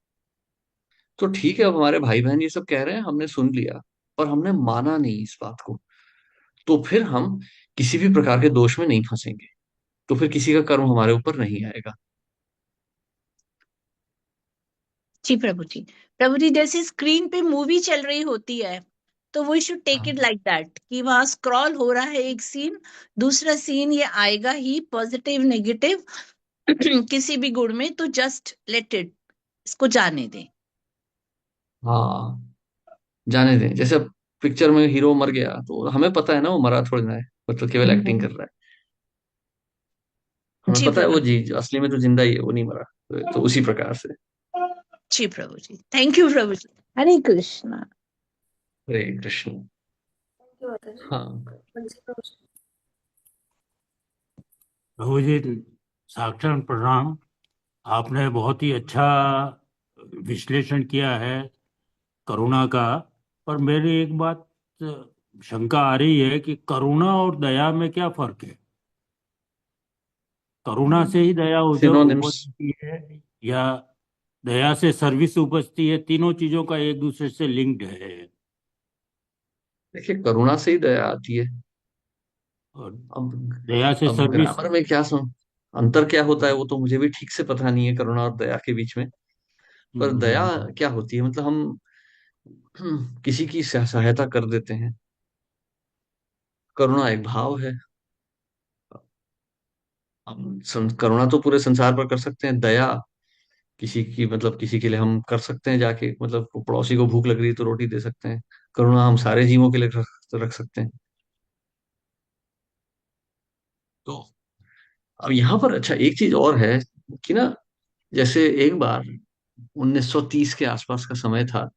तो ठीक है, अब हमारे भाई बहन ये सब कह रहे हैं, हमने सुन लिया, पर हमने माना नहीं इस बात को। तो फिर हम किसी भी प्रकार के दोष में नहीं फंसेंगे। तो फिर किसी का कर्म हमारे ऊपर नहीं आएगा। जी प्रभु जी। प्रभु जी, जैसे स्क्रीन पे मूवी चल रही होती है, तो वी शुड टेक इट हाँ। लाइक दैट कि वहां स्क्रॉल हो रहा है एक सीन, दूसरा सीन ये आएगा ही, पॉजिटिव नेगेटिव किसी भी गुण में, तो जस्ट लेट इट, इसको जाने दें। हाँ, जाने दें। जैसे पिक्चर में हीरो मर गया तो हमें पता है ना वो मरा थोड़ी ना है, मतलब केवल एक्टिंग कर रहा है। हमें जी पता है वो प्रभु। जी असली में तो जिंदा ही है, वो नहीं मरा। तो उसी प्रकार से। जी प्रभु जी, थैंक यू प्रभु जी। हरे कृष्णा। हरे कृष्ण। हाँ। प्रभु जी, साक्षात प्रणाम। आपने बहुत ही अच्छा विश्लेषण किया है करुणा का। पर मेरी एक बात शंका आ रही है कि करुणा और दया में क्या फर्क है? करुणा से ही दया सिनोनिम्स। उपजती है, या दया से सर्विस उपजती है? तीनों चीजों का एक दूसरे से लिंक्ड है। देखिए, करुणा से ही दया आती है। और अब दया से अब सर्विस। ग्रामर में क्या सुन अंतर क्या होता है वो तो मुझे भी ठीक से पता नहीं है, करुणा और दया के बीच में। पर दया हम्म। क्या होती है, मतलब हम किसी की सहायता कर देते हैं। करुणा एक भाव है। हम करुणा तो पूरे संसार पर कर सकते हैं। दया किसी की, मतलब किसी के लिए हम कर सकते हैं जाके, मतलब पड़ोसी को भूख लग रही है तो रोटी दे सकते हैं। करुणा हम सारे जीवों के लिए रख सकते हैं। तो अब यहाँ पर अच्छा एक चीज और है कि ना, जैसे एक बार 1930 के आसपास का समय था,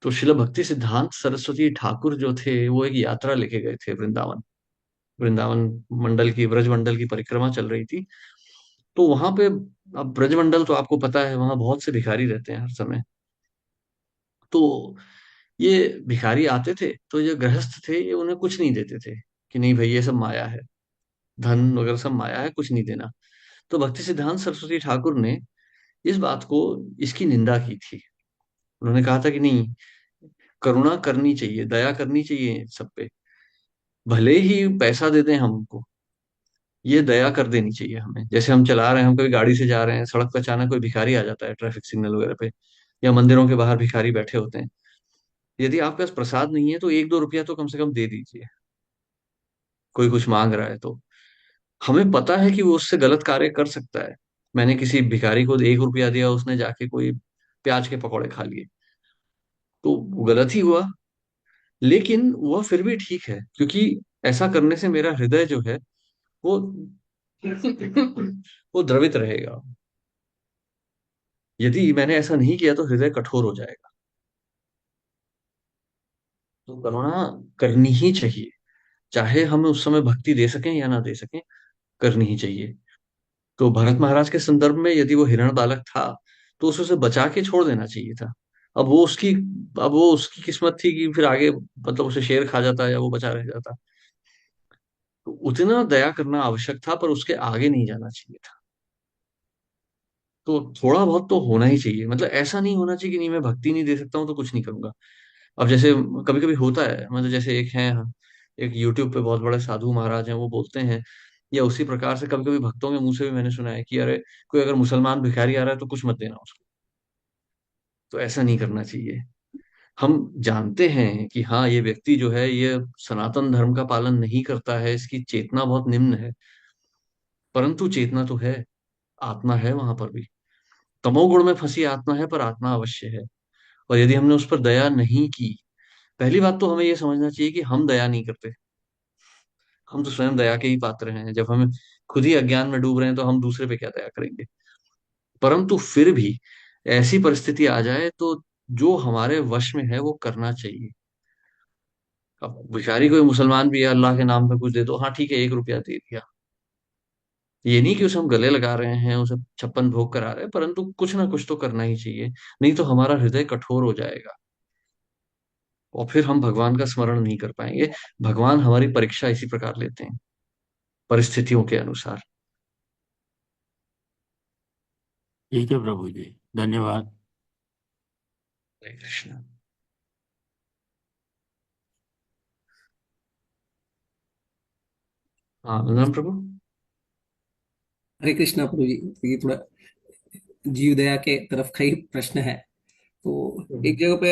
तो शिला भक्ति सिद्धांत सरस्वती ठाकुर जो थे वो एक यात्रा लेके गए थे वृंदावन। वृंदावन मंडल की, ब्रज मंडल की परिक्रमा चल रही थी। तो वहां पे, अब ब्रज मंडल तो आपको पता है, वहां बहुत से भिखारी रहते हैं हर समय। तो ये भिखारी आते थे, तो ये गृहस्थ थे, ये उन्हें कुछ नहीं देते थे कि नहीं भाई ये सब माया है, धन वगैरह सब माया है, कुछ नहीं देना। तो भक्ति सिद्धांत सरस्वती ठाकुर ने इस बात को, इसकी निंदा की थी। उन्होंने कहा था कि नहीं, करुणा करनी चाहिए, दया करनी चाहिए सब पे। भले ही पैसा दे दें हमको, ये दया कर देनी चाहिए हमें। जैसे हम चला रहे हैं, हम कभी गाड़ी से जा रहे हैं, सड़क पर अचानक कोई भिखारी आ जाता है ट्रैफिक सिग्नल वगैरह पे, या मंदिरों के बाहर भिखारी बैठे होते हैं। यदि आपके पास प्रसाद नहीं है तो 1-2 रुपया तो कम से कम दे दीजिए। कोई कुछ मांग रहा है तो हमें पता है कि वो उससे गलत कार्य कर सकता है। मैंने किसी भिखारी को 1 रुपया दिया, उसने जाके कोई प्याज के पकौड़े खा लिए, तो वो गलत ही हुआ। लेकिन वह फिर भी ठीक है, क्योंकि ऐसा करने से मेरा हृदय जो है वो वो द्रवित रहेगा। यदि मैंने ऐसा नहीं किया तो हृदय कठोर हो जाएगा। तो करुणा करनी ही चाहिए, चाहे हम उस समय भक्ति दे सकें या ना दे सकें, करनी ही चाहिए। तो भरत महाराज के संदर्भ में यदि वो हिरण बालक था, तो उसे बचा के छोड़ देना चाहिए था। अब वो उसकी अब वो उसकी किस्मत थी कि फिर आगे मतलब उसे शेर खा जाता या वो बचा रह जाता। तो उतना दया करना आवश्यक था, पर उसके आगे नहीं जाना चाहिए था। तो थोड़ा बहुत तो होना ही चाहिए, मतलब ऐसा नहीं होना चाहिए कि नहीं मैं भक्ति नहीं दे सकता हूँ तो कुछ नहीं करूंगा। अब जैसे कभी कभी होता है, मतलब जैसे एक यूट्यूब पे बहुत बड़े साधु महाराज हैं, वो बोलते हैं, या उसी प्रकार से कभी कभी भक्तों के मुंह से भी मैंने सुना है कि अरे कोई अगर मुसलमान भिखारी आ रहा है तो कुछ मत देना उसको। तो ऐसा नहीं करना चाहिए। हम जानते हैं कि हाँ ये व्यक्ति जो है ये सनातन धर्म का पालन नहीं करता है, इसकी चेतना बहुत निम्न है, परंतु चेतना तो है, आत्मा है वहां पर भी। तमोगुण में फंसी आत्मा है, पर आत्मा अवश्य है। और यदि हमने उस पर दया नहीं की, पहली बात तो हमें यह समझना चाहिए कि हम दया नहीं करते। हम तो स्वयं दया के ही पात्र हैं। जब हमें खुद ही अज्ञान में डूब रहे हैं तो हम दूसरे पे क्या दया करेंगे। परंतु फिर भी ऐसी परिस्थिति आ जाए तो जो हमारे वश में है वो करना चाहिए। अब भिखारी कोई मुसलमान भी है, अल्लाह के नाम पे कुछ दे दो, हाँ ठीक है, 1 रुपया दे दिया। ये नहीं कि उसे हम गले लगा रहे हैं, उसे छप्पन भोग करा रहे हैं, परंतु कुछ ना कुछ तो करना ही चाहिए। नहीं तो हमारा हृदय कठोर हो जाएगा और फिर हम भगवान का स्मरण नहीं कर पाएंगे। भगवान हमारी परीक्षा इसी प्रकार लेते हैं, परिस्थितियों के अनुसार। ठीक है प्रभु जी, धन्यवाद। हरे कृष्ण। हाँ राम प्रभु। हरे कृष्णा प्रभु जी। ये थोड़ा जीव दया के तरफ का ही प्रश्न है। तो एक जगह पे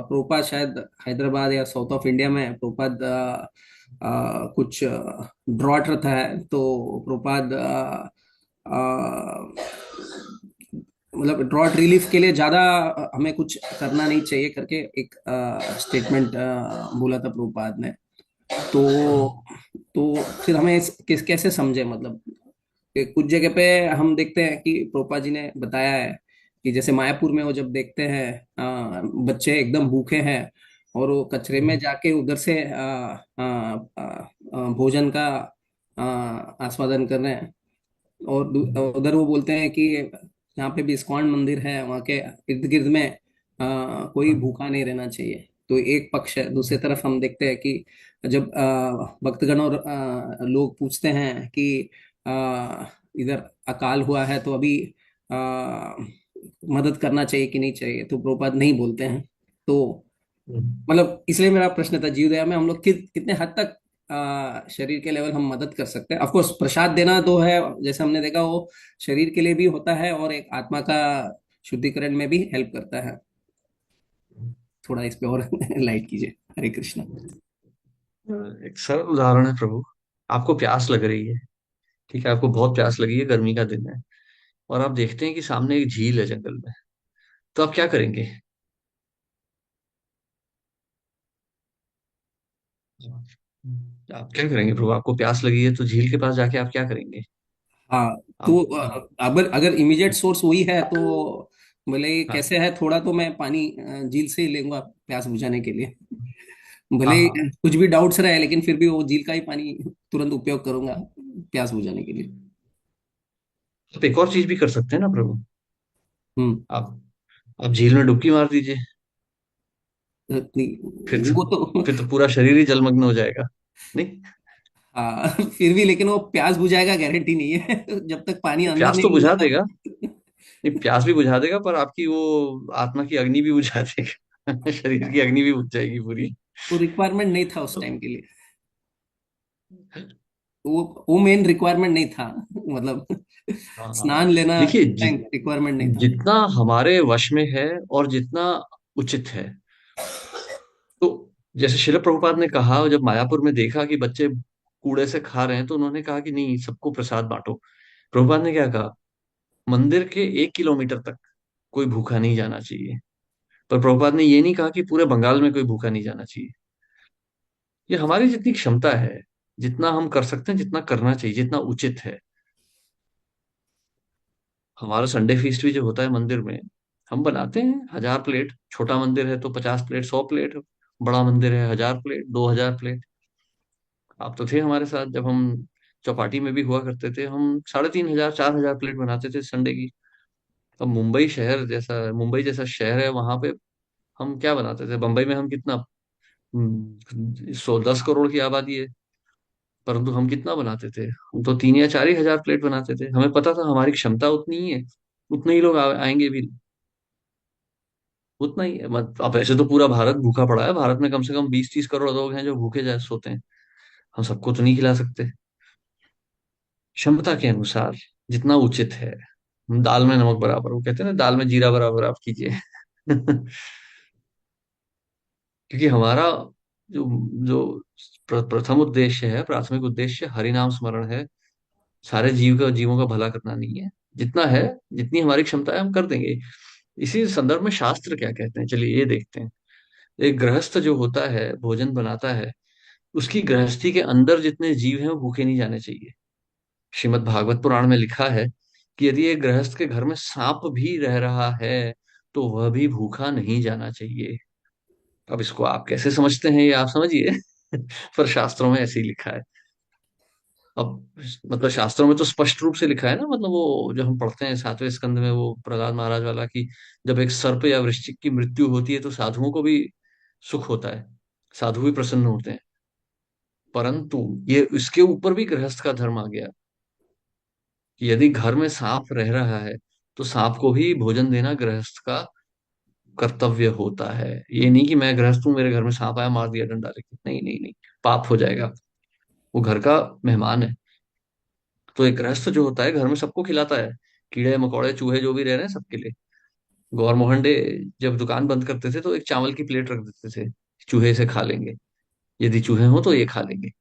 प्रभुपाद शायद हैदराबाद या साउथ ऑफ इंडिया में प्रभुपाद कुछ ड्रॉट रहता है, तो प्रभुपाद मतलब ड्रॉट रिलीफ के लिए ज्यादा हमें कुछ करना नहीं चाहिए करके एक स्टेटमेंट बोला था प्रभुपाद ने। तो फिर हमें कैसे समझे, मतलब कि कुछ जगह पे हम देखते हैं कि प्रोपा जी ने बताया है कि जैसे मायापुर में वो जब देखते हैं बच्चे एकदम भूखे हैं और वो कचरे में जाके उधर से भोजन का आस्वादन कर रहे हैं। और उधर वो बोलते हैं कि यहाँ पे भी इस्कॉन मंदिर है, वहाँ के इर्द गिर्द में कोई भूखा नहीं रहना चाहिए। तो एक पक्ष है। दूसरी तरफ हम देखते हैं कि जब भक्तगण और लोग पूछते हैं कि इधर अकाल हुआ है तो अभी आ, मदद करना चाहिए कि नहीं चाहिए, तो प्रभुपाद नहीं बोलते हैं। तो मतलब इसलिए मेरा प्रश्न था, जीव दया में हम लोग कितने हद तक शरीर के लेवल हम मदद कर सकते हैं। ऑफ कोर्स प्रसाद देना तो है, जैसे हमने देखा वो शरीर के लिए भी होता है और एक आत्मा का शुद्धिकरण में भी हेल्प करता है। थोड़ा इस पे और लाइट कीजिए। हरे कृष्णा। एक सरल उदाहरण है प्रभु। आपको प्यास लग रही है, ठीक है, आपको बहुत प्यास लगी है, गर्मी का दिन है, और आप देखते हैं कि सामने एक झील है जंगल में। तो आप क्या करेंगे? आप क्या करेंगे प्रभु? आपको प्यास लगी है तो झील के पास जाके आप क्या करेंगे? हाँ। तो आप अगर अगर इमीडिएट सोर्स वही है तो भले ही हाँ कैसे है, थोड़ा तो मैं पानी झील से ही लूंगा प्यास बुझाने के लिए। भले हाँ ही हाँ। कुछ भी डाउट्स रहे लेकिन फिर भी वो झील का ही पानी तुरंत उपयोग करूंगा प्यास बुझाने के लिए। आप एक और चीज भी कर सकते हैं ना प्रभु। हम्म। आप आप झील में डुबकी मार दीजिए। फिर तो वो तो फिर तो पूरा शरीर ही जलमग्न हो जाएगा, नहीं? हाँ, फिर भी लेकिन वो प्यास बुझाएगा गारंटी नहीं है जब तक पानी अंदर प्यास तो नहीं बुझा घुसता। देगा। नहीं, प्यास भी बुझा देगा, पर आपकी वो आत्मा की अग्नि भी बुझा देगा। शरीर की अग्नि भी बुझ जाएगी पूरी। वो रिक्वायरमेंट नहीं था उस तो टाइम के लिए। वो मेन रिक्वायरमेंट नहीं था, मतलब हाँ हाँ। स्नान लेना देखिए रिक्वायरमेंट नहीं था। जितना हमारे वश में है और जितना उचित है, तो जैसे शिल प्रभुपाद ने कहा, जब मायापुर में देखा कि बच्चे कूड़े से खा रहे हैं, तो उन्होंने कहा कि नहीं, सबको प्रसाद बांटो। प्रभुपाद ने क्या कहा? मंदिर के 1 किलोमीटर तक कोई भूखा नहीं जाना चाहिए। पर प्रभुपाद ने ये नहीं कहा कि पूरे बंगाल में कोई भूखा नहीं जाना चाहिए। ये हमारी जितनी क्षमता है, जितना हम कर सकते हैं, जितना करना चाहिए, जितना उचित है। हमारा संडे फीस्ट भी जो होता है मंदिर में, हम बनाते हैं 1000 प्लेट। छोटा मंदिर है तो 50 प्लेट, 100 प्लेट। बड़ा मंदिर है 1000 प्लेट, 2000 प्लेट। आप तो थे हमारे साथ जब हम चौपाटी में भी हुआ करते थे, हम 3500 4000 प्लेट बनाते थे संडे की। अब मुंबई जैसा शहर है, वहां पे हम क्या बनाते थे बंबई में, हम कितना 10 करोड़ की आबादी है, परंतु हम कितना बनाते थे? हम तो 3 या 4 ही हजार प्लेट बनाते थे। हमें पता था हमारी क्षमता उतनी ही है, उतने ही लोग आएंगे भी, उतना ही है। अब ऐसे तो पूरा भारत भूखा पड़ा है, भारत में कम से कम 20-30 करोड़ लोग हैं जो भूखे जाए सोते हैं। हम सबको तो नहीं खिला सकते। क्षमता के अनुसार जितना उचित है, दाल में नमक बराबर, वो कहते हैं ना, दाल में जीरा बराबर आप कीजिए। क्योंकि हमारा जो जो प्रथम उद्देश्य है, प्राथमिक उद्देश्य हरि नाम स्मरण है। सारे जीवों का भला करना नहीं है। जितना है, जितनी हमारी क्षमता है हम कर देंगे। इसी संदर्भ में शास्त्र क्या कहते हैं, चलिए ये देखते हैं। एक गृहस्थ जो होता है, भोजन बनाता है, उसकी गृहस्थी के अंदर जितने जीव हैं वो भूखे नहीं जाने चाहिए। श्रीमद् भागवत पुराण में लिखा है कि यदि एक गृहस्थ के घर में सांप भी रह रहा है तो वह भी भूखा नहीं जाना चाहिए। अब इसको आप कैसे समझते हैं ये आप समझिए। पर शास्त्रों में ऐसे ही लिखा है। अब मतलब शास्त्रों में तो स्पष्ट रूप से लिखा है ना, मतलब वो जो हम पढ़ते हैं 7वें स्कंद में, वो प्रहलाद महाराज वाला, कि जब एक सर्प या वृश्चिक की मृत्यु होती है तो साधुओं को भी सुख होता है, साधु भी प्रसन्न होते हैं। परंतु ये इसके ऊपर भी गृहस्थ का धर्म आ गया कि यदि घर में सांप रह रहा है तो सांप को भी भोजन देना गृहस्थ का कर्तव्य होता है। ये नहीं कि मैं गृहस्थ हूं, मेरे घर में सांप आया मार दिया डंडा लेके, नहीं नहीं नहीं, पाप हो जाएगा। वो घर का मेहमान है। तो एक गृहस्थ जो होता है घर में सबको खिलाता है, कीड़े मकोड़े चूहे जो भी रह रहे हैं सबके लिए। गौर मोहन डे जब दुकान बंद करते थे तो एक चावल की प्लेट रख देते थे, चूहे से खा लेंगे, यदि चूहे हो तो ये खा लेंगे।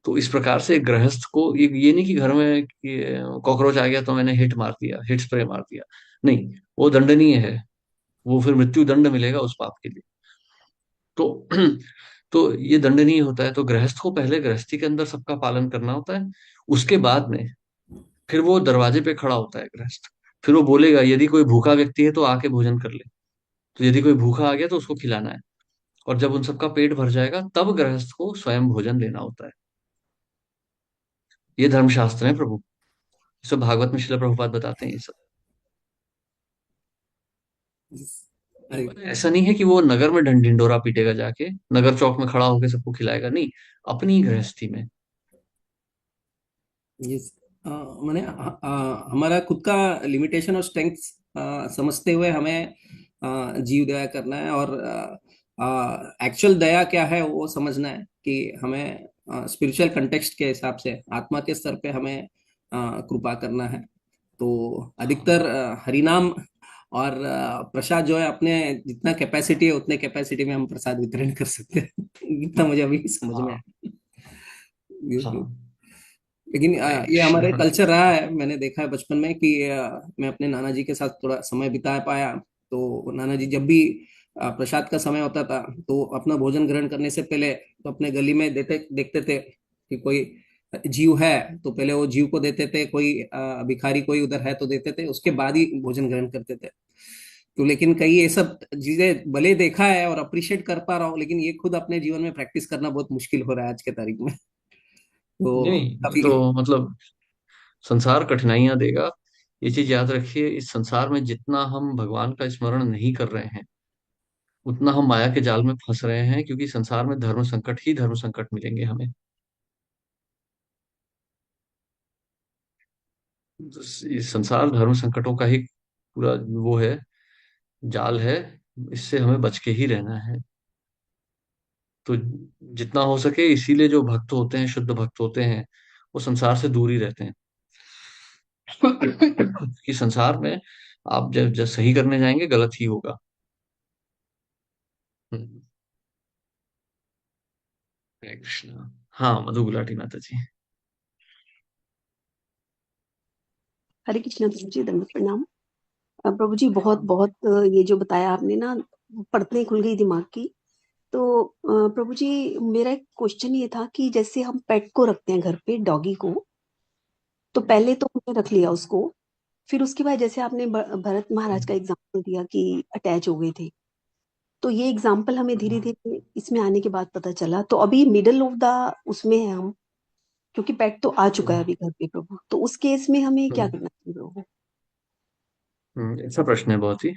तो इस प्रकार से गृहस्थ को ये नहीं कि घर में कि कॉकरोच आ गया तो मैंने हिट मार दिया, हिट स्प्रे मार दिया, नहीं, वो दंडनीय है। वो फिर मृत्यु दंड मिलेगा उस पाप के लिए। तो तो ये दंडनीय होता है। तो गृहस्थ को पहले गृहस्थी के अंदर सबका पालन करना होता है। उसके बाद में फिर वो दरवाजे पे खड़ा होता है गृहस्थ। फिर वो बोलेगा यदि कोई भूखा व्यक्ति है तो आके भोजन कर ले। तो यदि कोई भूखा आ गया तो उसको खिलाना है। और जब उन सबका पेट भर जाएगा तब गृहस्थ को स्वयं भोजन लेना होता है। ये धर्मशास्त्र है प्रभु। ये सब भागवत में श्रील प्रभुपाद बताते हैं ये सब। अरे, ऐसा नहीं है कि वो नगर में ढिंडोरा पीटेगा जाके, नगर चौक में खड़ा होकर सबको खिलाएगा, नहीं, अपनी गृहस्थी में। ये मैंने हमारा खुद का लिमिटेशन और स्ट्रेंथ समझते हुए हमें जीव दया करना है, और एक्चुअल दया क्या है वो समझना है कि हमें स्पिरिचुअल कंटेक्स्ट के हिसाब से आत्मा के स्तर पे हमें कृपा करना है। तो हाँ अधिकतर हरिनाम और प्रसाद जो है, अपने जितना कैपेसिटी है उतने कैपेसिटी में हम प्रसाद वितरण कर सकते हैं। इतना मुझे अभी समझ में हाँ आया। हाँ। लेकिन हरे ये कृष्ण हमारे हरे कल्चर कृष्ण। रहा है। मैंने देखा है बचपन में कि मैं अपने नाना जी के साथ थोड़ा समय बिता पाया। तो नाना जी जब भी प्रसाद का समय होता था तो अपना भोजन ग्रहण करने से पहले तो अपने गली में देते देखते थे कि कोई जीव है तो पहले वो जीव को देते थे, कोई भिखारी कोई उधर है तो देते थे, उसके बाद ही भोजन ग्रहण करते थे। तो लेकिन कई ये सब चीजें भले देखा है और अप्रिशिएट कर पा रहा हूँ, लेकिन ये खुद अपने जीवन में प्रैक्टिस करना बहुत मुश्किल हो रहा है आज के तारीख में। तो नहीं, ये काफी। तो मतलब संसार कठिनाइयां देगा। ये चीज याद रखिए, इस संसार में जितना हम भगवान का स्मरण नहीं कर रहे हैं उतना हम माया के जाल में फंस रहे हैं, क्योंकि संसार में धर्म संकट ही धर्म संकट मिलेंगे हमें। इस संसार धर्म संकटों का ही पूरा वो है, जाल है। इससे हमें बच के ही रहना है। तो जितना हो सके, इसीलिए जो भक्त होते हैं, शुद्ध भक्त होते हैं, वो संसार से दूर ही रहते हैं। कि संसार में आप जब जब सही करने जाएंगे गलत ही होगा। हम्म, हरे कृष्णा। हाँ, मधु गुलाटी माता जी। हरे कृष्णा प्रभु जी, दंड प्रणाम। प्रभु जी बहुत बहुत ये जो बताया आपने ना, पढ़ते खुल गई दिमाग की। तो प्रभु जी, मेरा एक क्वेश्चन ये था कि जैसे हम पेट को रखते हैं घर पे, डॉगी को, तो पहले तो हमने रख लिया उसको, फिर उसके बाद जैसे आपने भरत महाराज का एग्जाम्पल दिया कि अटैच हो गए थे, तो ये एग्जाम्पल हमें धीरे धीरे इसमें आने के बाद पता चला। तो अभी मिडल ऑफ द उसमें है हम, क्योंकि पेट तो आ चुका है अभी घर पे प्रभु, तो उस केस में हमें क्या करना चाहिए प्रभु? अच्छा प्रश्न है बहुत ही।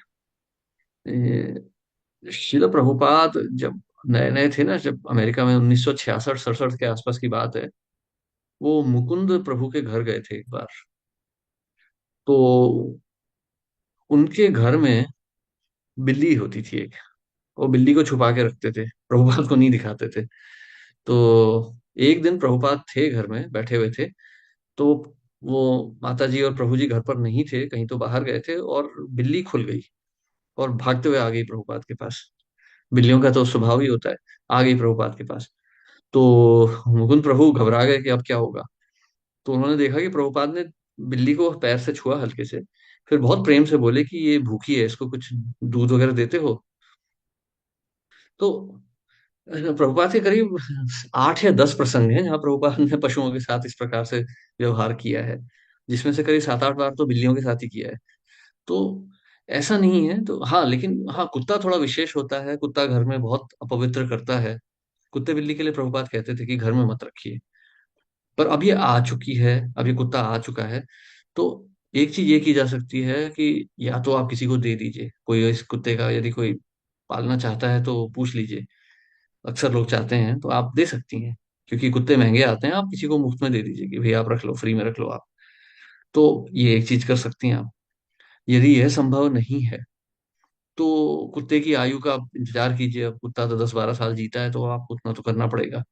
शिल प्रभुपाद जब नए नए थे ना, जब अमेरिका में 1966-67 के आसपास की बात है, वो मुकुंद प्रभु के घर गए थे एक बार। तो उनके घर में बिल्ली होती थी एक। वो बिल्ली को छुपा के रखते थे, प्रभुपाद को नहीं दिखाते थे। तो एक दिन प्रभुपाद थे घर में बैठे हुए थे, तो वो माता जी और प्रभु जी घर पर नहीं थे, कहीं तो बाहर गए थे, और बिल्ली खुल गई और भागते हुए आ गई प्रभुपाद के पास। बिल्लियों का तो स्वभाव ही होता है। आ गई प्रभुपाद के पास। तो मुकुंद प्रभु घबरा गए कि अब क्या होगा। तो उन्होंने देखा कि प्रभुपाद ने बिल्ली को पैर से छुआ हल्के से, फिर बहुत प्रेम से बोले कि ये भूखी है, इसको कुछ दूध वगैरह देते हो। तो प्रभुपाद के करीब 8 या 10 प्रसंग हैं जहाँ प्रभुपाद ने पशुओं के साथ इस प्रकार से व्यवहार किया है, जिसमें से करीब 7-8 बार तो बिल्लियों के साथ ही किया है। तो ऐसा नहीं है। तो हाँ, लेकिन हाँ, कुत्ता थोड़ा विशेष होता है, कुत्ता घर में बहुत अपवित्र करता है। कुत्ते बिल्ली के लिए प्रभुपाद कहते थे कि घर में मत रखिए। पर अब ये आ चुकी है, अब ये कुत्ता आ चुका है। तो एक चीज ये की जा सकती है कि या तो आप किसी को दे दीजिए, कोई इस कुत्ते का यदि कोई पालना चाहता है तो पूछ लीजिए। अक्सर लोग चाहते हैं तो आप दे सकती हैं, क्योंकि कुत्ते महंगे आते हैं। आप किसी को मुफ्त में दे दीजिए कि भैया आप रख लो, फ्री में रख लो आप। तो ये एक चीज कर सकती हैं आप। यदि यह संभव नहीं है तो कुत्ते की आयु का आप इंतजार कीजिए। अब कुत्ता तो 10-12 साल जीता है, तो आपको उतना तो करना पड़ेगा।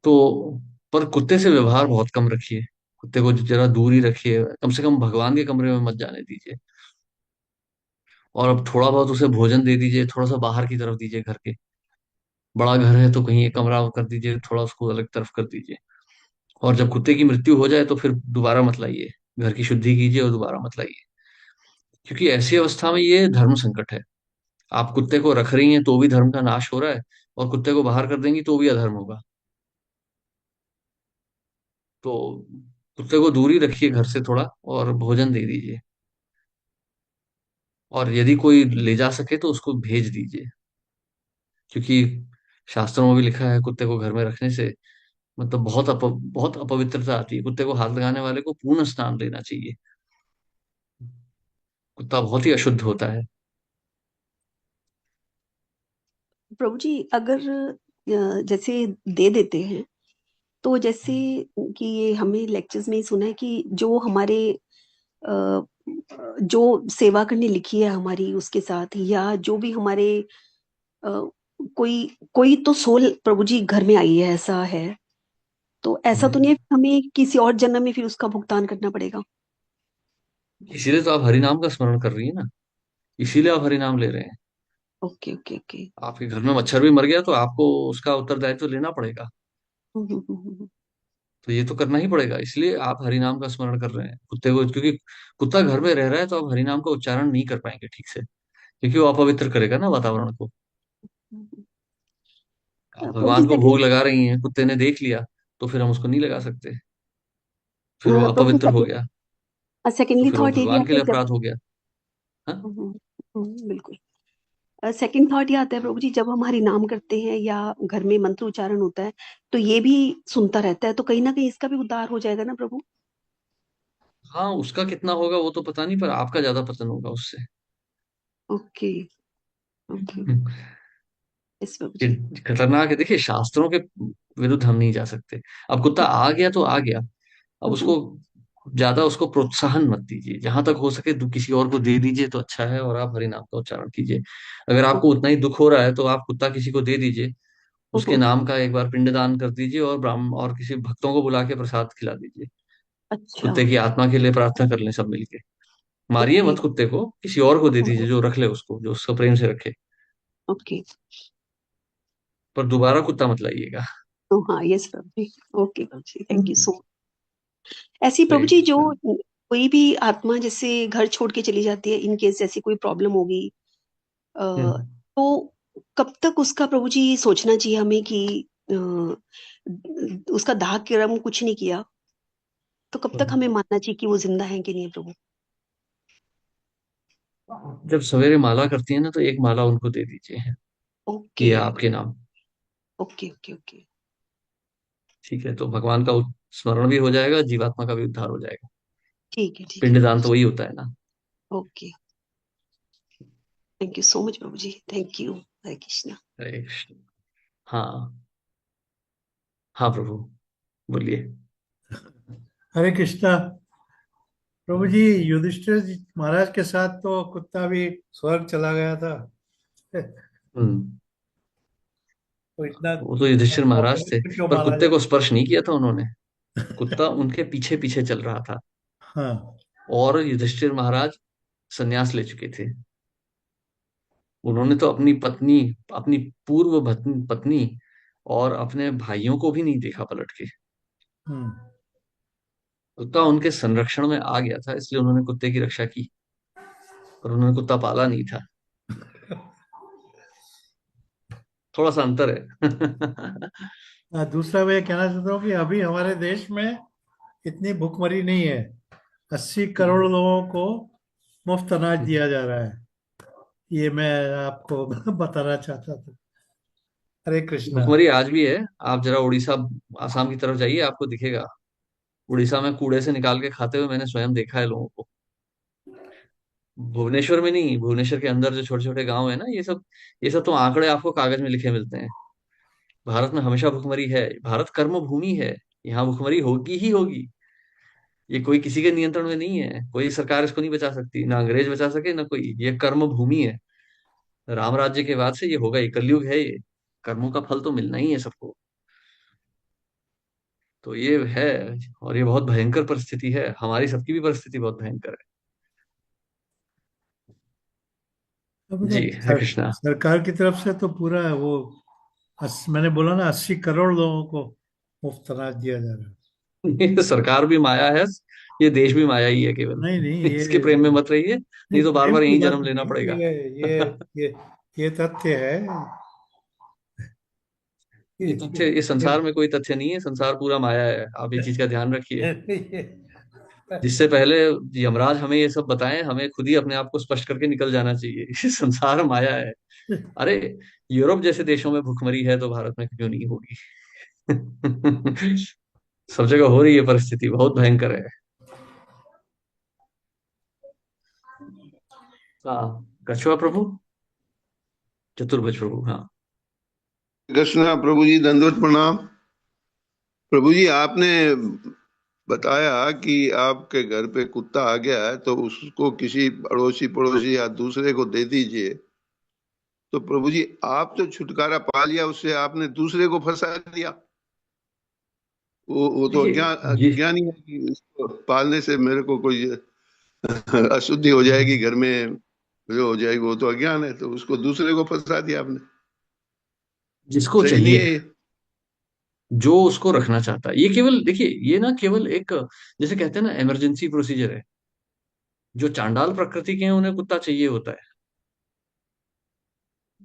तो पर कुत्ते से व्यवहार बहुत कम रखिए। कुत्ते को जरा दूर ही रखिए, कम से कम भगवान के कमरे में मत जाने दीजिए। और अब थोड़ा बहुत उसे भोजन दे दीजिए, थोड़ा सा बाहर की तरफ दीजिए घर के। बड़ा घर है तो कहीं एक कमरा कर दीजिए, थोड़ा उसको अलग तरफ कर दीजिए। और जब कुत्ते की मृत्यु हो जाए तो फिर दोबारा मत लाइए। घर की शुद्धि कीजिए और दोबारा मत लाइए। क्योंकि ऐसी अवस्था में ये धर्म संकट है। आप कुत्ते को रख रही हैं तो भी धर्म का नाश हो रहा है, और कुत्ते को बाहर कर देंगी तो भी अधर्म होगा। तो कुत्ते को दूर ही रखिए घर से थोड़ा, और भोजन दे दीजिए। और यदि कोई ले जा सके तो उसको भेज दीजिए। क्योंकि शास्त्रों में भी लिखा है कुत्ते को घर में रखने से मतलब बहुत अपवित्रता आती है। कुत्ते को हाथ लगाने वाले को पूर्ण स्नान लेना चाहिए। कुत्ता बहुत ही अशुद्ध होता है। प्रभु जी, अगर जैसे दे देते हैं, तो जैसे कि ये हमें लेक्चर्स में ही सुना है कि जो हमारे अ, जो सेवा करने लिखी है हमारी उसके साथ, या जो भी हमारे अ, कोई कोई तो सोल प्रभु जी घर में आई है, ऐसा है। तो ऐसा तो नहीं है हमें किसी और जन्म में फिर उसका भुगतान करना पड़ेगा? इसीलिए तो आप हरि नाम का स्मरण कर रही है ना। इसीलिए आप हरि नाम ले रहे हैं। Okay, okay, okay. आपके घर में मच्छर भी मर गया तो आपको उसका उत्तरदायित्व लेना पड़ेगा। हम्म, हम्म, हम्म, तो ये तो करना ही पड़ेगा, इसलिए आप हरि नाम का स्मरण कर रहे हैं कुत्ते को। क्योंकि कुत्ता घर में रह रहा है तो आप हरि नाम का उच्चारण नहीं कर पाएंगे ठीक से, क्योंकि वो अपवित्र करेगा ना वातावरण को। आप प्रभु जी, भगवान को भोग लगा रही हैं, कुत्ते ने देख लिया तो फिर हम उसको नहीं लगा सकते। फिर वो प्रभु जी, अपवित्र हो गया। तो सेकेंडली फिर वो थॉट ये भी भगवान के आता है लिए जब। अपराध हो गया। हाँ। बिल्कुल। सेकंड थॉट ये आता है प्रभु जी, जब हम हरि नाम करते हैं या घर में मंत्र उच्चारण होता है, तो ये भी सुनता रहता है, तो कहीं ना कहीं इसका भी उद्धार हो जाएगा ना प्रभु? हाँ, उसका कितना होगा वो तो पता नहीं, पर आपका ज्यादा पतन होगा उससे। Okay, okay. यस प्रभु ये जी। खतरनाक है। देखिए, शास्त्रों के विरुद्ध हम नहीं जा सकते। अब कुत्ता आ गया तो आ गया। अब हम्म, उसको ज्यादा उसको प्रोत्साहन मत दीजिए। जहां तक हो सके किसी और को दे दीजिए तो अच्छा है, और आप हरि नाम का उच्चारण कीजिए। अगर आपको उतना ही दुख हो रहा है तो आप कुत्ता किसी को दे दीजिए। उसके हम्म, नाम का एक बार पिंडदान कर दीजिए, और ब्राह्मण और किसी भक्तों को बुला के प्रसाद खिला दीजिए। अच्छा। कुत्ते की आत्मा के लिए प्रार्थना कर लें सब मिलके। मारिए ओके, मत कुत्ते को, किसी और को दे दीजिए जो रख ले उसको, जो उसको प्रेम से रखे। ओके। पर दोबारा कुत्ता मत लाइएगा। तो हाँ, yes Prabhu ji. Okay Prabhu ji, thank you so much. ऐसी प्रभु हरे जी, जो कृष्ण। कोई भी आत्मा जैसे घर छोड़ के चली जाती है, इन केस जैसी कोई प्रॉब्लम होगी, हम्म। तो कब तक उसका प्रभु जी सोचना चाहिए हमें कि उसका दाह कर्म कुछ नहीं किया, तो कब तक हमें मानना चाहिए कि वो जिंदा है कि नहीं है प्रभु? जब सवेरे माला करती है ना तो एक माला उनको दे दीजिए, ओके, ये आपके नाम। Okay, okay, okay. ठीक है, तो भगवान का स्मरण भी हो जाएगा, जीवात्मा का भी उद्धार हो जाएगा। ठीक है, ठीक है प्रभु पिंडदान तो जी। वही होता है ना। Okay. Thank you so much प्रभु जी, थैंक यू। हरे कृष्णा। हरे कृष्ण। हाँ, हाँ प्रभु, बोलिए। हरे कृष्णा। प्रभु जी, युधिष्ठिर जी महाराज के साथ तो कुत्ता भी स्वर्ग चला गया था। हम्म। तो इतना वो तो युधिष्ठिर महाराज थे, पवित्र क्यों पर माना कुत्ते को जाता स्पर्श नहीं किया था उन्होंने। कुत्ता उनके पीछे पीछे चल रहा था। है? हाँ। और युधिष्ठिर महाराज संन्यास ले चुके थे। उन्होंने तो अपनी पत्नी, अपनी पूर्व पत्नी और अपने भाइयों को भी नहीं देखा पलट के। हम्म। कुत्ता उनके संरक्षण में आ गया था, इसलिए उन्होंने कुत्ते की रक्षा की, पर उन्होंने कुत्ता पाला नहीं था। थोड़ा सा अंतर है। दूसरा मैं ये कहना चाहता हूँ कि अभी हमारे देश में इतनी भुखमरी नहीं है। 80 करोड़ लोगों को मुफ्त अनाज दिया जा रहा है। ये मैं आपको बताना चाहता था। हरे कृष्णा। भुखमरी आज भी है। आप जरा उड़ीसा, आसाम की तरफ जाइए, आपको दिखेगा। उड़ीसा में कूड़े से निकाल के खाते हुए मैंने स्वयं देखा है लोगों को। भुवनेश्वर में नहीं, भुवनेश्वर के अंदर जो छोटे छोटे गांव है ना, ये सब तो आंकड़े आपको कागज में लिखे मिलते हैं। भारत में हमेशा भुखमरी है। भारत कर्म भूमि है। यहाँ भुखमरी होगी ही होगी। ये कोई किसी के नियंत्रण में नहीं है, कोई सरकार इसको नहीं बचा सकती, ना अंग्रेज बचा सके ना कोई। ये कर्म भूमि है। राम राज्य के बाद से ये होगा, ये कलयुग है ये। कर्मों का फल तो मिलना ही है सबको। तो ये है। और ये बहुत भयंकर परिस्थिति है, हमारी सबकी भी परिस्थिति बहुत भयंकर है। अब जी, मतलब हरे कृष्णा। सरकार की तरफ से तो पूरा वो मैंने बोला ना, 80 करोड़ लोगों को मुफ्त अनाज दिया जा रहा है। ये सरकार भी माया है, ये देश भी माया ही है केवल। नहीं नहीं, इसके प्रेम में मत रहिए, नहीं नहीं तो बार प्रेम बार की यहीं बात जन्म लेना नहीं पड़ेगा। है। ये ये तथ्य है। ये तथ्य, ये ये, संसार में कोई तथ्य नहीं है, संसार पूरा माया है, आप ये चीज का ध्यान रखिए। ये, जिससे पहले यमराज हमें ये सब बताएं, हमें खुद ही अपने आप को स्पष्ट करके निकल जाना चाहिए। ये संसार माया है। अरे, यूरोप जैसे देशों में भुखमरी है तो भारत में क्यों नहीं होगी? सब जगह हो रही है, परिस्थिति बहुत भयंकर है। हाँ, कछुआ प्रभु, चतुर्भुज प्रभु, हाँ। कृष्णा प्रभु जी, दंडवत प्रणाम। प्रभु जी, आपने बताया कि आपके घर पे कुत्ता आ गया है तो उसको किसी अड़ोसी पड़ोसी या दूसरे को दे दीजिए। तो प्रभु जी, आप तो छुटकारा पा लिया उससे, आपने दूसरे को फंसा दिया। वो तो देखिए, ये अज्ञानी है कि उसको पालने से मेरे को कोई अशुद्धि हो जाएगी घर में, जो हो जाएगी वो तो अज्ञान है, तो उसको दूसरे को फंसा दिया आपने। जिसको सही नहीं चाहिए, है ये। जो उसको रखना चाहता है, ये केवल देखिए, ये ना केवल एक, जैसे कहते हैं ना, इमरजेंसी प्रोसीजर है। जो चांडाल प्रकृति के हैं उन्हें कुत्ता चाहिए होता है।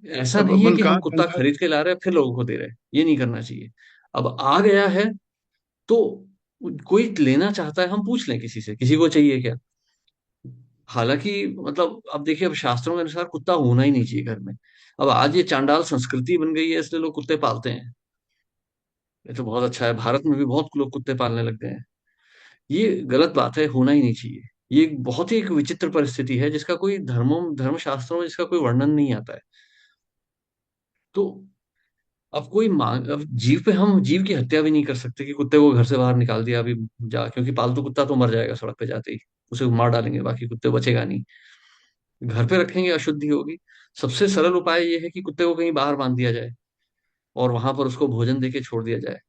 ऐसा अब नहीं है अपन कि हम कहाँ कुत्ता खरीद के ला रहे हैं फिर लोगों को दे रहे हैं, ये नहीं करना चाहिए। अब आ गया है तो कोई लेना चाहता है, हम पूछ लें किसी से, किसी को चाहिए क्या। हालांकि मतलब अब देखिए, अब शास्त्रों के अनुसार कुत्ता होना ही नहीं चाहिए घर में। अब आज ये चांडाल संस्कृति बन गई है, इसलिए लोग कुत्ते पालते हैं। ये तो बहुत अच्छा है, भारत में भी बहुत लोग कुत्ते पालने लग गए हैं। ये गलत बात है, होना ही नहीं चाहिए। ये एक बहुत ही एक विचित्र परिस्थिति है, जिसका कोई धर्मशास्त्रों में जिसका कोई वर्णन नहीं आता है। तो अब कोई मांग, अब जीव पे हम जीव की हत्या भी नहीं कर सकते कि कुत्ते को घर से बाहर निकाल दिया अभी जा, क्योंकि पालतू कुत्ता तो मर जाएगा सड़क पे जाते ही, उसे मार डालेंगे, बाकी कुत्ते बचेगा नहीं। घर पे रखेंगे, अशुद्धि होगी। सबसे सरल उपाय ये है कि कुत्ते को कहीं बाहर बांध दिया जाए और वहां पर उसको भोजन देके छोड़ दिया जाए।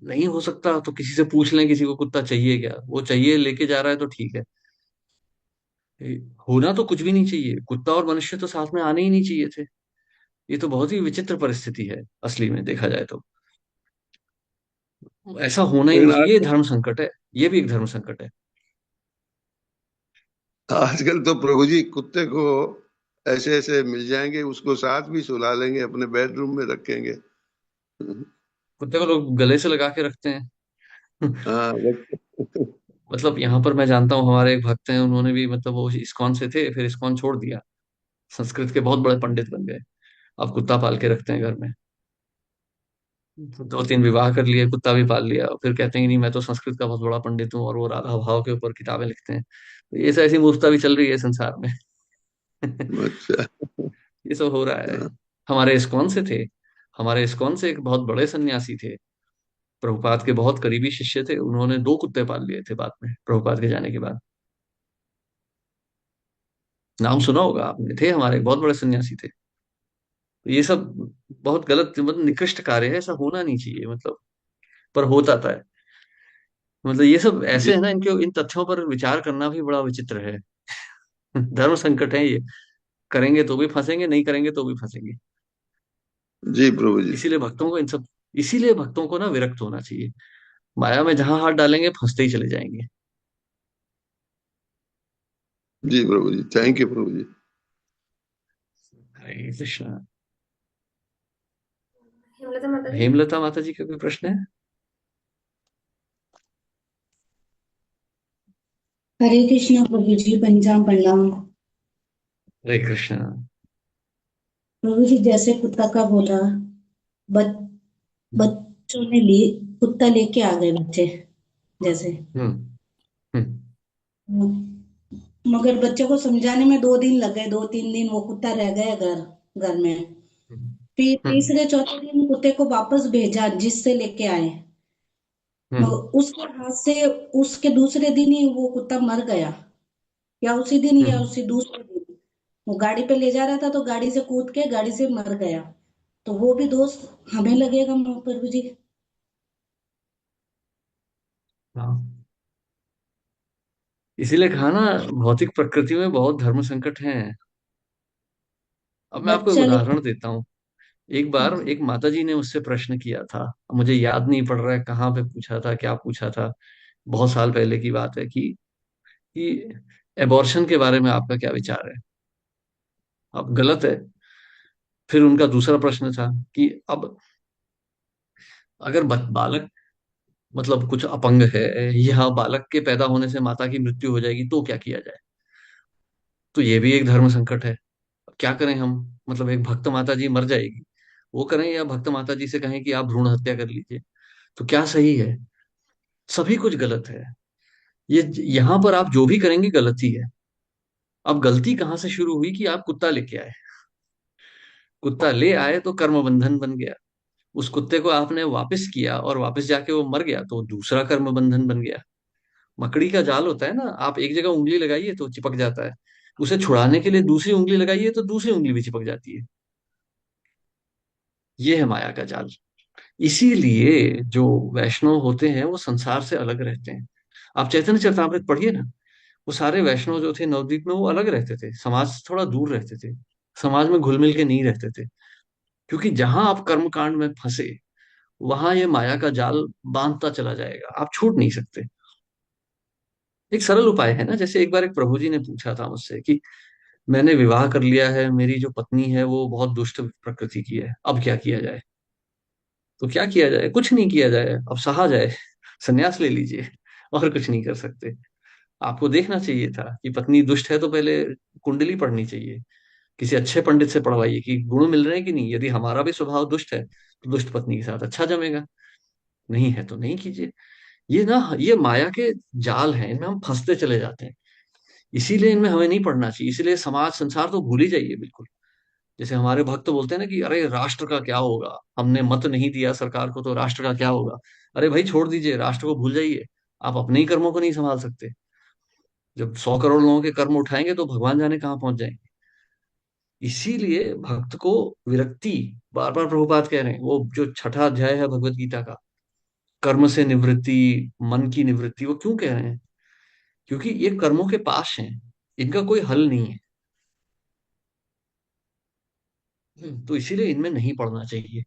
नहीं हो सकता तो किसी से पूछ लें, किसी को कुत्ता चाहिए क्या, वो चाहिए लेके जा रहा है तो ठीक है। होना तो कुछ भी नहीं चाहिए, कुत्ता और मनुष्य तो साथ में आने ही नहीं चाहिए थे। ये तो बहुत ही विचित्र परिस्थिति है असली में देखा जाए तो। ऐसा होना ही नहीं लेकिन चाहिए, ये धर्म संकट है। ये भी एक धर्म संकट है। आजकल तो प्रभु जी कुत्ते को ऐसे ऐसे मिल जाएंगे, उसको साथ भी सुला लेंगे, अपने बेडरूम में रखेंगे। कुत्ते को लोग गले से लगा के रखते हैं। हाँ मतलब यहाँ पर मैं जानता हूँ, हमारे एक भक्त हैं, उन्होंने भी मतलब वो इस्कॉन से थे, फिर इस्कॉन छोड़ दिया, संस्कृत के बहुत बड़े पंडित बन गए। अब कुत्ता पाल के रखते हैं घर में। तो 2-3 विवाह कर लिए, कुत्ता भी पाल लिया, फिर कहते हैं कि नहीं मैं तो संस्कृत का बहुत बड़ा पंडित हूँ, और वो राधा भाव के ऊपर किताबें लिखते हैं। तो ये ऐसी मूर्खता भी चल रही है संसार में। अच्छा। ये सब हो रहा है। हमारे इस्कॉन से थे, हमारे इस्कॉन से एक बहुत बड़े सन्यासी थे, प्रभुपाद के बहुत करीबी शिष्य थे, उन्होंने 2 कुत्ते पाल लिए थे बाद में, प्रभुपाद के जाने के बाद। नाम सुना होगा आपने, थे हमारे बहुत बड़े सन्यासी थे। तो ये सब बहुत गलत, मतलब निकृष्ट कार्य है, ऐसा होना नहीं चाहिए, मतलब पर होता था। मतलब ये सब जी ऐसे है ना, इनके इन तथ्यों पर विचार करना भी बड़ा विचित्र है। धर्म संकट है ये, करेंगे तो भी फंसेंगे, नहीं करेंगे तो भी फंसेंगे। जी प्रभु जी। इसीलिए भक्तों को इन सब, इसीलिए भक्तों को ना विरक्त होना चाहिए। माया में जहां हाथ डालेंगे फंसते ही चले जाएंगे। जी प्रभु जी, थैंक यू प्रभु जी। हरे कृष्णा। हेमलता माता जी। हेमलता माता जी का कोई प्रश्न है? हरे कृष्णा प्रभु जी, पंचांग प्रणाम। हरे कृष्णा। प्रभु जी, जैसे कुत्ता का बोला, बच, बच्चों ने ली, कुत्ता लेके आ गए बच्चे, जैसे हम्म। हम्म। मगर बच्चे को समझाने में 2 दिन लग गए, 2-3 दिन वो कुत्ता रह गया घर में। फिर हम्म। तीसरे चौथे दिन कुत्ते को वापस भेजा जिससे लेके आए, हम्म। मगर उसके हाथ से उसके दूसरे दिन ही वो कुत्ता मर गया, या उसी दिन या हम्म। उसी दूसरे दिन। वो गाड़ी पे ले जा रहा था तो गाड़ी से कूद के गाड़ी से मर गया, तो वो भी दोष हमें लगेगा प्रभु जी? हाँ, इसीलिए कहा ना, भौतिक प्रकृति में बहुत धर्म संकट है। अब मैं आपको एक बच्चा उदाहरण लेके। देता हूँ। एक बार एक माता जी ने मुझसे प्रश्न किया था, मुझे याद नहीं पड़ रहा है कहाँ पे पूछा था, क्या पूछा था। बहुत साल पहले की बात है कि एबॉर्शन के बारे में आपका क्या विचार है। अब गलत है। फिर उनका दूसरा प्रश्न था कि अब अगर बालक, मतलब कुछ अपंग है, या बालक के पैदा होने से माता की मृत्यु हो जाएगी तो क्या किया जाए। तो ये भी एक धर्म संकट है। क्या करें हम, मतलब एक भक्त माता जी मर जाएगी, वो करें या भक्त माता जी से कहें कि आप भ्रूण हत्या कर लीजिए, तो क्या सही है। सभी कुछ गलत है। ये यहाँ पर आप जो भी करेंगे गलत ही है। अब गलती कहाँ से शुरू हुई कि आप कुत्ता लेके आए, कुत्ता ले आए तो कर्म बंधन बन गया। उस कुत्ते को आपने वापस किया और वापस जाके वो मर गया तो दूसरा कर्म बंधन बन गया। मकड़ी का जाल होता है ना, आप एक जगह उंगली लगाइए तो चिपक जाता है, उसे छुड़ाने के लिए दूसरी उंगली लगाइए तो दूसरी उंगली भी चिपक जाती है। ये है माया का जाल। इसीलिए जो वैष्णव होते हैं वो संसार से अलग रहते हैं। आप चैतन्य चरितामृत पढ़िए ना, वो सारे वैष्णव जो थे नवद्वीप में वो अलग रहते थे, समाज से थोड़ा दूर रहते थे, समाज में घुल मिल के नहीं रहते थे। क्योंकि जहां आप कर्म कांड में फंसे, वहां ये माया का जाल बांधता चला जाएगा, आप छूट नहीं सकते। एक सरल उपाय है ना, जैसे एक बार एक प्रभु जी ने पूछा था मुझसे कि मैंने विवाह कर लिया है, मेरी जो पत्नी है वो बहुत दुष्ट प्रकृति की है, अब क्या किया जाए। तो क्या किया जाए, कुछ नहीं किया जाए, अब सहा जाए, संन्यास ले लीजिए, और कुछ नहीं कर सकते। आपको देखना चाहिए था कि पत्नी दुष्ट है तो पहले कुंडली पढ़नी चाहिए, किसी अच्छे पंडित से पढ़वाइए कि गुण मिल रहे हैं कि नहीं, यदि हमारा भी स्वभाव दुष्ट है तो दुष्ट पत्नी के साथ अच्छा जमेगा, नहीं है तो नहीं कीजिए। ये ना, ये माया के जाल हैं, इनमें हम फंसते चले जाते हैं। इसीलिए इनमें हमें नहीं पढ़ना चाहिए, इसीलिए समाज संसार तो भूल ही जाइए बिल्कुल। जैसे हमारे भक्त बोलते हैं ना कि अरे राष्ट्र का क्या होगा, हमने मत नहीं दिया सरकार को तो राष्ट्र का क्या होगा। अरे भाई छोड़ दीजिए, राष्ट्र को भूल जाइए। आप अपने ही कर्मों को नहीं संभाल सकते। जब 100 करोड़ लोगों के कर्म उठाएंगे तो भगवान जाने कहाँ पहुंच जाएंगे। इसीलिए भक्त को विरक्ति, बार बार प्रभुपाद कह रहे हैं, वो जो छठा अध्याय है भगवत गीता का, कर्म से निवृत्ति, मन की निवृत्ति, वो क्यों कह रहे हैं, क्योंकि ये कर्मों के पास हैं, इनका कोई हल नहीं है। तो इसीलिए इनमें नहीं पड़ना चाहिए।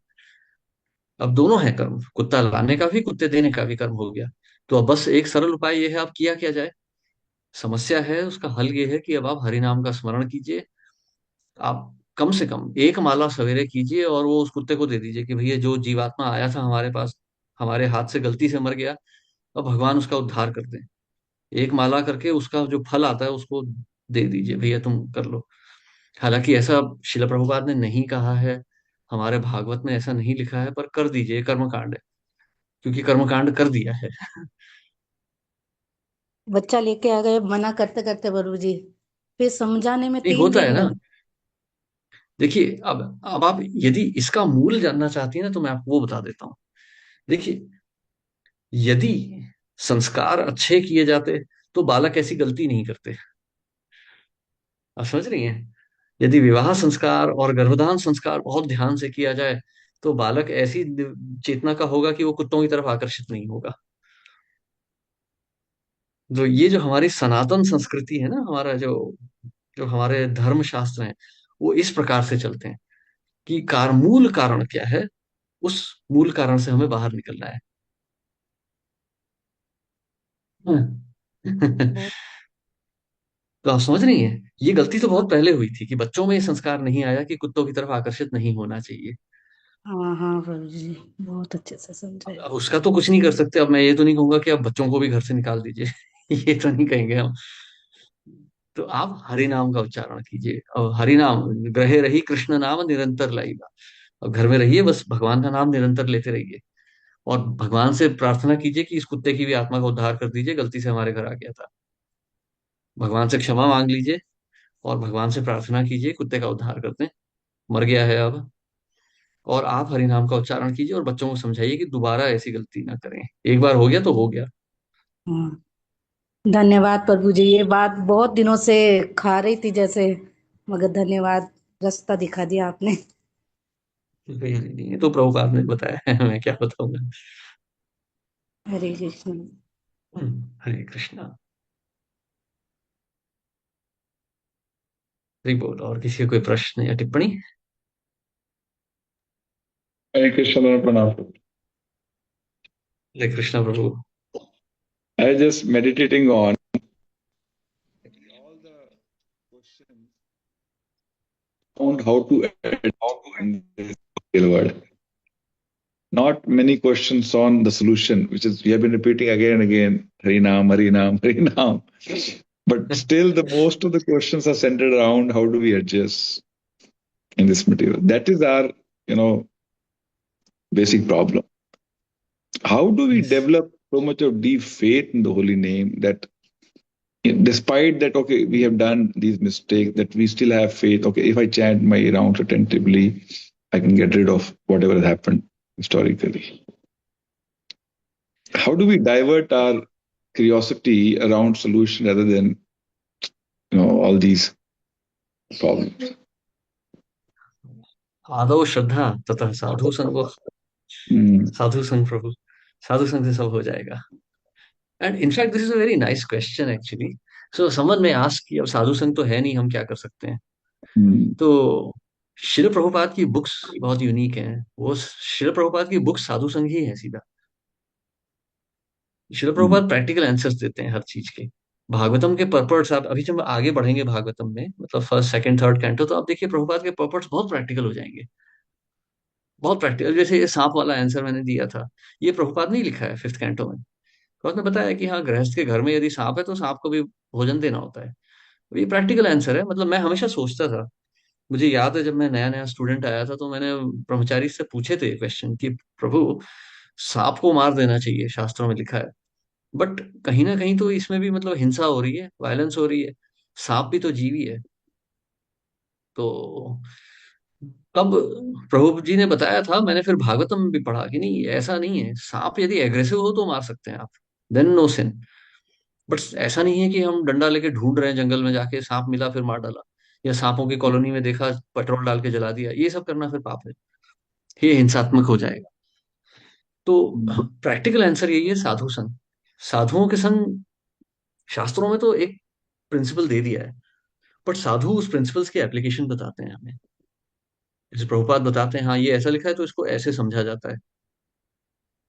अब दोनों है कर्म, कुत्ता लाने का भी कुत्ते देने का भी कर्म हो गया। तो अब बस एक सरल उपाय ये है, आप किया क्या जाए। समस्या है, उसका हल ये है कि अब आप हरि नाम का स्मरण कीजिए। आप कम से कम एक माला सवेरे कीजिए और वो उस कुत्ते को दे दीजिए कि भैया जो जीवात्मा आया था हमारे पास, हमारे हाथ से गलती से मर गया, अब भगवान उसका उद्धार कर दें। एक माला करके उसका जो फल आता है उसको दे दीजिए, भैया तुम कर लो। हालांकि ऐसा शिला प्रभुपाद ने नहीं कहा है, हमारे भागवत में ऐसा नहीं लिखा है, पर कर दीजिए, कर्मकांड है, क्योंकि कर्मकांड कर दिया है। बच्चा लेके आ गए मना करते करते प्रभु जी, फिर समझाने में नहीं 3 होता है दिन ना। लग। देखिए, अब आप यदि इसका मूल जानना चाहती हैं ना, तो मैं आपको वो बता देता हूँ। देखिए, यदि संस्कार अच्छे किए जाते तो बालक ऐसी गलती नहीं करते। आप समझ रही हैं? यदि विवाह संस्कार और गर्भधान संस्कार बहुत ध्यान से किया जाए तो बालक ऐसी चेतना का होगा कि वो कुत्तों की तरफ आकर्षित नहीं होगा। जो हमारी सनातन संस्कृति है ना, हमारा जो जो हमारे धर्म शास्त्र हैं, वो इस प्रकार से चलते हैं कि मूल कारण क्या है, उस मूल कारण से हमें बाहर निकलना है। बहुत। तो आप समझ रही हैं, ये गलती तो बहुत पहले हुई थी कि बच्चों में ये संस्कार नहीं आया कि कुत्तों की तरफ आकर्षित नहीं होना चाहिए। हाँ हाँ प्रभु जी, बहुत अच्छे से समझाया। अब उसका तो कुछ नहीं कर सकते। अब मैं ये तो नहीं कहूंगा कि अब बच्चों को भी घर से निकाल दीजिए। ये तो नहीं कहेंगे हम। तो आप हरि नाम का उच्चारण कीजिए। अब हरि नाम, ग्रहे रही कृष्ण नाम निरंतर लाइगा। अब घर में रहिए, बस भगवान का नाम निरंतर लेते रहिए। और भगवान से प्रार्थना कीजिए कि इस कुत्ते की भी आत्मा का उद्धार कर दीजिए, गलती से हमारे घर आ गया था। भगवान से क्षमा मांग लीजिए और भगवान से प्रार्थना कीजिए कुत्ते का उद्धार कर दें, मर गया है अब। और आप हरि नाम का उच्चारण कीजिए और बच्चों को समझाइए कि दोबारा ऐसी गलती ना करें। एक बार हो गया तो हो गया। हाँ, धन्यवाद प्रभु जी, ये बात बहुत दिनों से खा रही थी जैसे, मगर धन्यवाद, रास्ता दिखा दिया आपने। ये तो प्रभुपाद ने बताया है, मैं क्या बताऊंगा। हरे कृष्ण। हरे कृष्णा। हरि बोल। और किसी का कोई प्रश्न या टिप्पणी? हरे कृष्ण प्रणाम। हरे कृष्णा प्रभु। I was just meditating on all the questions on how to add in this real world. Not many questions on the solution, which is we have been repeating again and again, Harinam, Harinam, Harinam. But still, the most of the questions are centered around how do we adjust in this material. That is our, basic problem. How do we develop so much of deep faith in the holy name that despite that, okay, we have done these mistakes, that we still have faith. Okay, if I chant my rounds attentively, I can get rid of whatever has happened historically. How do we divert our curiosity around solution rather than all these problems? आदौ श्रद्धा ततः साधु संगो। साधु संग प्रभु, साधु संग से सब हो जाएगा। And in fact this is a very nice question actually. So someone में ask कि अब साधु संग तो है नहीं, हम क्या कर सकते हैं? तो शिल प्रभुपाद की बुक्स बहुत यूनिक हैं। वो शिल प्रभुपाद की बुक्स साधु संग ही है सीधा। शिल प्रभुपाद प्रैक्टिकल आंसर्स देते हैं हर चीज के। भागवतम के पर्पट्स, आप अभी जब आगे बढ़ेंगे भागवतम में, मतलब फर्स्ट सेकंड थर्ड कैंटो, तो आप देखिए प्रभुपाद के पर्पट्स बहुत प्रैक्टिकल हो जाएंगे। बहुत प्रैक्टिकल। जैसे ये सांप वाला आंसर मैंने दिया था, ये प्रभुपाद नहीं लिखा है फिफ्थ कैंटो में। प्रभुपाद ने बताया कि हाँ, गृहस्थ के घर में यदि सांप है तो सांप को भी भोजन देना होता है। तो ये प्रैक्टिकल आंसर है। मतलब मैं हमेशा सोचता था, मुझे याद है जब मैं नया नया स्टूडेंट आया था तो मैंने ब्रह्मचारी से पूछे थे क्वेश्चन कि प्रभु, सांप को मार देना चाहिए, शास्त्रों में लिखा है, बट कहीं ना कहीं तो इसमें भी मतलब हिंसा हो रही है, वायलेंस हो रही है। सांप भी तो जीवी है। तो तब प्रभु जी ने बताया था, मैंने फिर भागवतम में भी पढ़ा कि नहीं, ऐसा नहीं है। सांप यदि एग्रेसिव हो तो मार सकते हैं आप, देन नो सिन। बट ऐसा नहीं है कि हम डंडा लेके ढूंढ रहे हैं जंगल में, जाके सांप मिला फिर मार डाला, या सांपों की कॉलोनी में देखा पेट्रोल डाल के जला दिया, ये सब करना फिर पाप है, ये हिंसात्मक हो जाएगा। तो प्रैक्टिकल आंसर यही है, साधु संग। साधुओं के संग शास्त्रों में तो एक प्रिंसिपल दे दिया है, बट साधु उस प्रिंसिपल्स की एप्लीकेशन बताते हैं हमें। जैसे प्रभुपाद बताते हैं, हाँ ये ऐसा लिखा है तो इसको ऐसे समझा जाता है।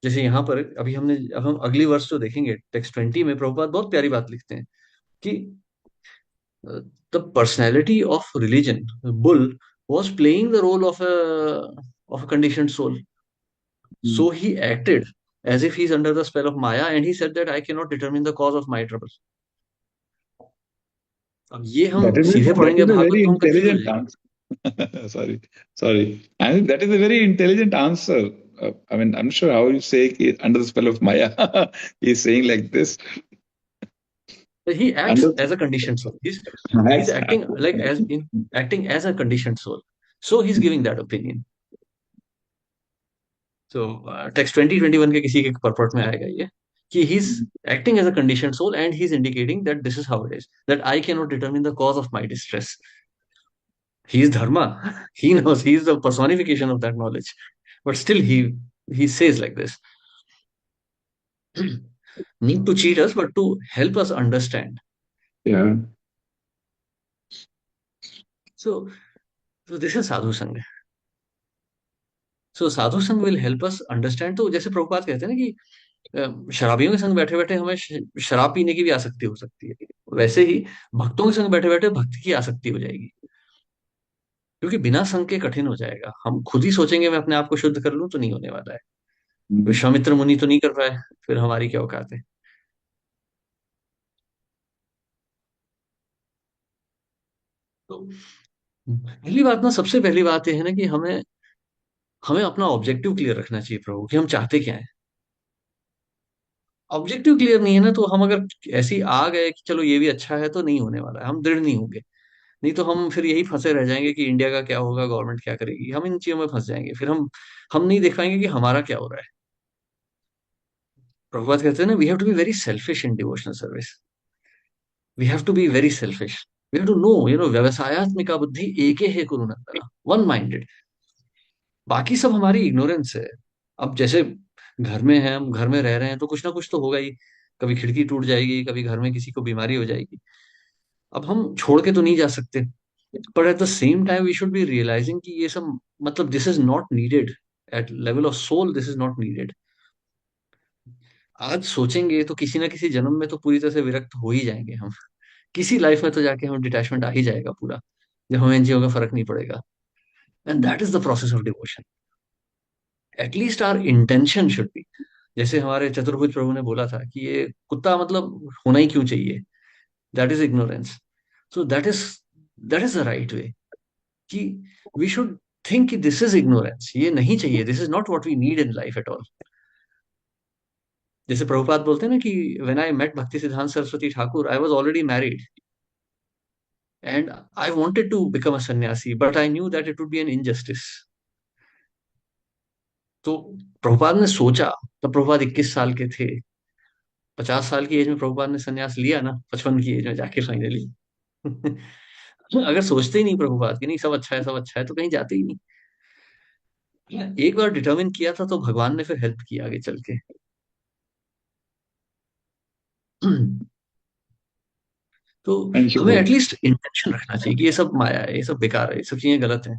जैसे यहाँ पर अभी हमने, अब हम अगली वर्ष जो देखेंगे टेक्स्ट 20 में, प्रभुपाद बहुत प्यारी बात लिखते हैं कि the personality of religion bull was playing the role of a conditioned soul. So he acted as if he's under the spell of Maya, and he said that I cannot determine the cause of my trouble. अब ये हम सीधे That पढ़ेंगे is a Bhagavat very तो हम confuse हो intelligent जाएंगे। answer. Sorry. And that is a very intelligent answer. I mean, I'm sure how you say under the spell of Maya. He's saying like this. he acts Understood. as a conditioned soul. He's That's acting like as in acting as a conditioned soul, so he's giving that opinion. So text 2021 के किसी के purport में आएगा ये कि he's acting as a conditioned soul and he's indicating that this is how it is, that I cannot determine the cause of my distress. He is dharma. He knows, he is the personification of that knowledge, but still he says like this. Not to cheat us but to help us understand. yeah. So this is sadhu sangha. So sadhu संग will help us understand. तो जैसे प्रभुपाद कहते हैं ना कि शराबियों के संग बैठे बैठे हमें शराब पीने की भी आसक्ति हो सकती है, वैसे ही भक्तों के संग बैठे बैठे भक्ति की आसक्ति हो जाएगी, क्योंकि बिना संग के कठिन हो जाएगा। हम खुद ही सोचेंगे मैं अपने आप को शुद्ध कर लूं तो नहीं होने वाला है। विश्वामित्र मुनि तो नहीं कर पाए, फिर हमारी क्या औकात है। तो पहली बात ना, सबसे पहली बात यह है ना कि हमें हमें अपना ऑब्जेक्टिव क्लियर रखना चाहिए प्रभु, कि हम चाहते क्या है। ऑब्जेक्टिव क्लियर नहीं है ना, तो हम अगर ऐसे ही आ गए कि चलो ये भी अच्छा है, तो नहीं होने वाला है, हम दृढ़ नहीं होंगे। नहीं तो हम फिर यही फंसे रह जाएंगे कि इंडिया का क्या होगा, गवर्नमेंट क्या करेगी, हम इन चीजों में फंस जाएंगे, फिर हम नहीं देख पाएंगे कि हमारा क्या हो रहा है। प्रभुपाद कहते हैं ना, we have to be very selfish in devotional service. We have to be very selfish. We have to know, व्यवसायत्मिका बुद्धि एके है कुरु नंदना, वन माइंडेड। बाकी सब हमारी इग्नोरेंस है। अब जैसे घर में है, हम घर में रह रहे हैं, तो कुछ ना कुछ तो होगा ही। कभी खिड़की टूट जाएगी, कभी घर में किसी को बीमारी हो जाएगी। अब हम छोड़ के तो नहीं जा सकते, but at the same time we should be realizing कि ये सब मतलब this is not needed at level of soul, this is not needed। आज सोचेंगे तो किसी ना किसी जन्म में तो पूरी तरह से विरक्त हो ही जाएंगे हम। किसी लाइफ में तो जाके हम डिटैचमेंट आ ही जाएगा पूरा, जब हमें इन चीजों का फर्क नहीं पड़ेगा। And that is the process of devotion. At least our intention should be, जैसे हमारे चतुर्भुज प्रभु ने बोला था कि ये कुत्ता मतलब होना ही क्यों चाहिए, that is ignorance. So that is the right way, कि वी शुड थिंक कि दिस इज इग्नोरेंस, ये नहीं चाहिए, this is not what we need in life at all. जैसे प्रभुपाद बोलते हैं ना कि when I met Bhakti Siddhanta Saraswati Thakur, I was already married and I wanted to become a sannyasi, but I knew that it would be an injustice. तो प्रभुपाद ने सोचा, तब प्रभुपाद 21 साल के थे। 50 साल की एज में प्रभुपाद ने सन्यास लिया ना, 55 की एज में जाके फाइनली। अगर सोचते ही नहीं प्रभुपाद कि नहीं सब अच्छा है, सब अच्छा है, तो कहीं जाते ही नहीं। एक बार डिटरमिन किया था तो भगवान ने फिर हेल्प किया आगे चल के। तो Thank you, हमें Prabhu. एटलीस्ट इंटेंशन रखना चाहिए कि ये सब माया है, ये सब बेकार है, ये सब चीजें गलत है।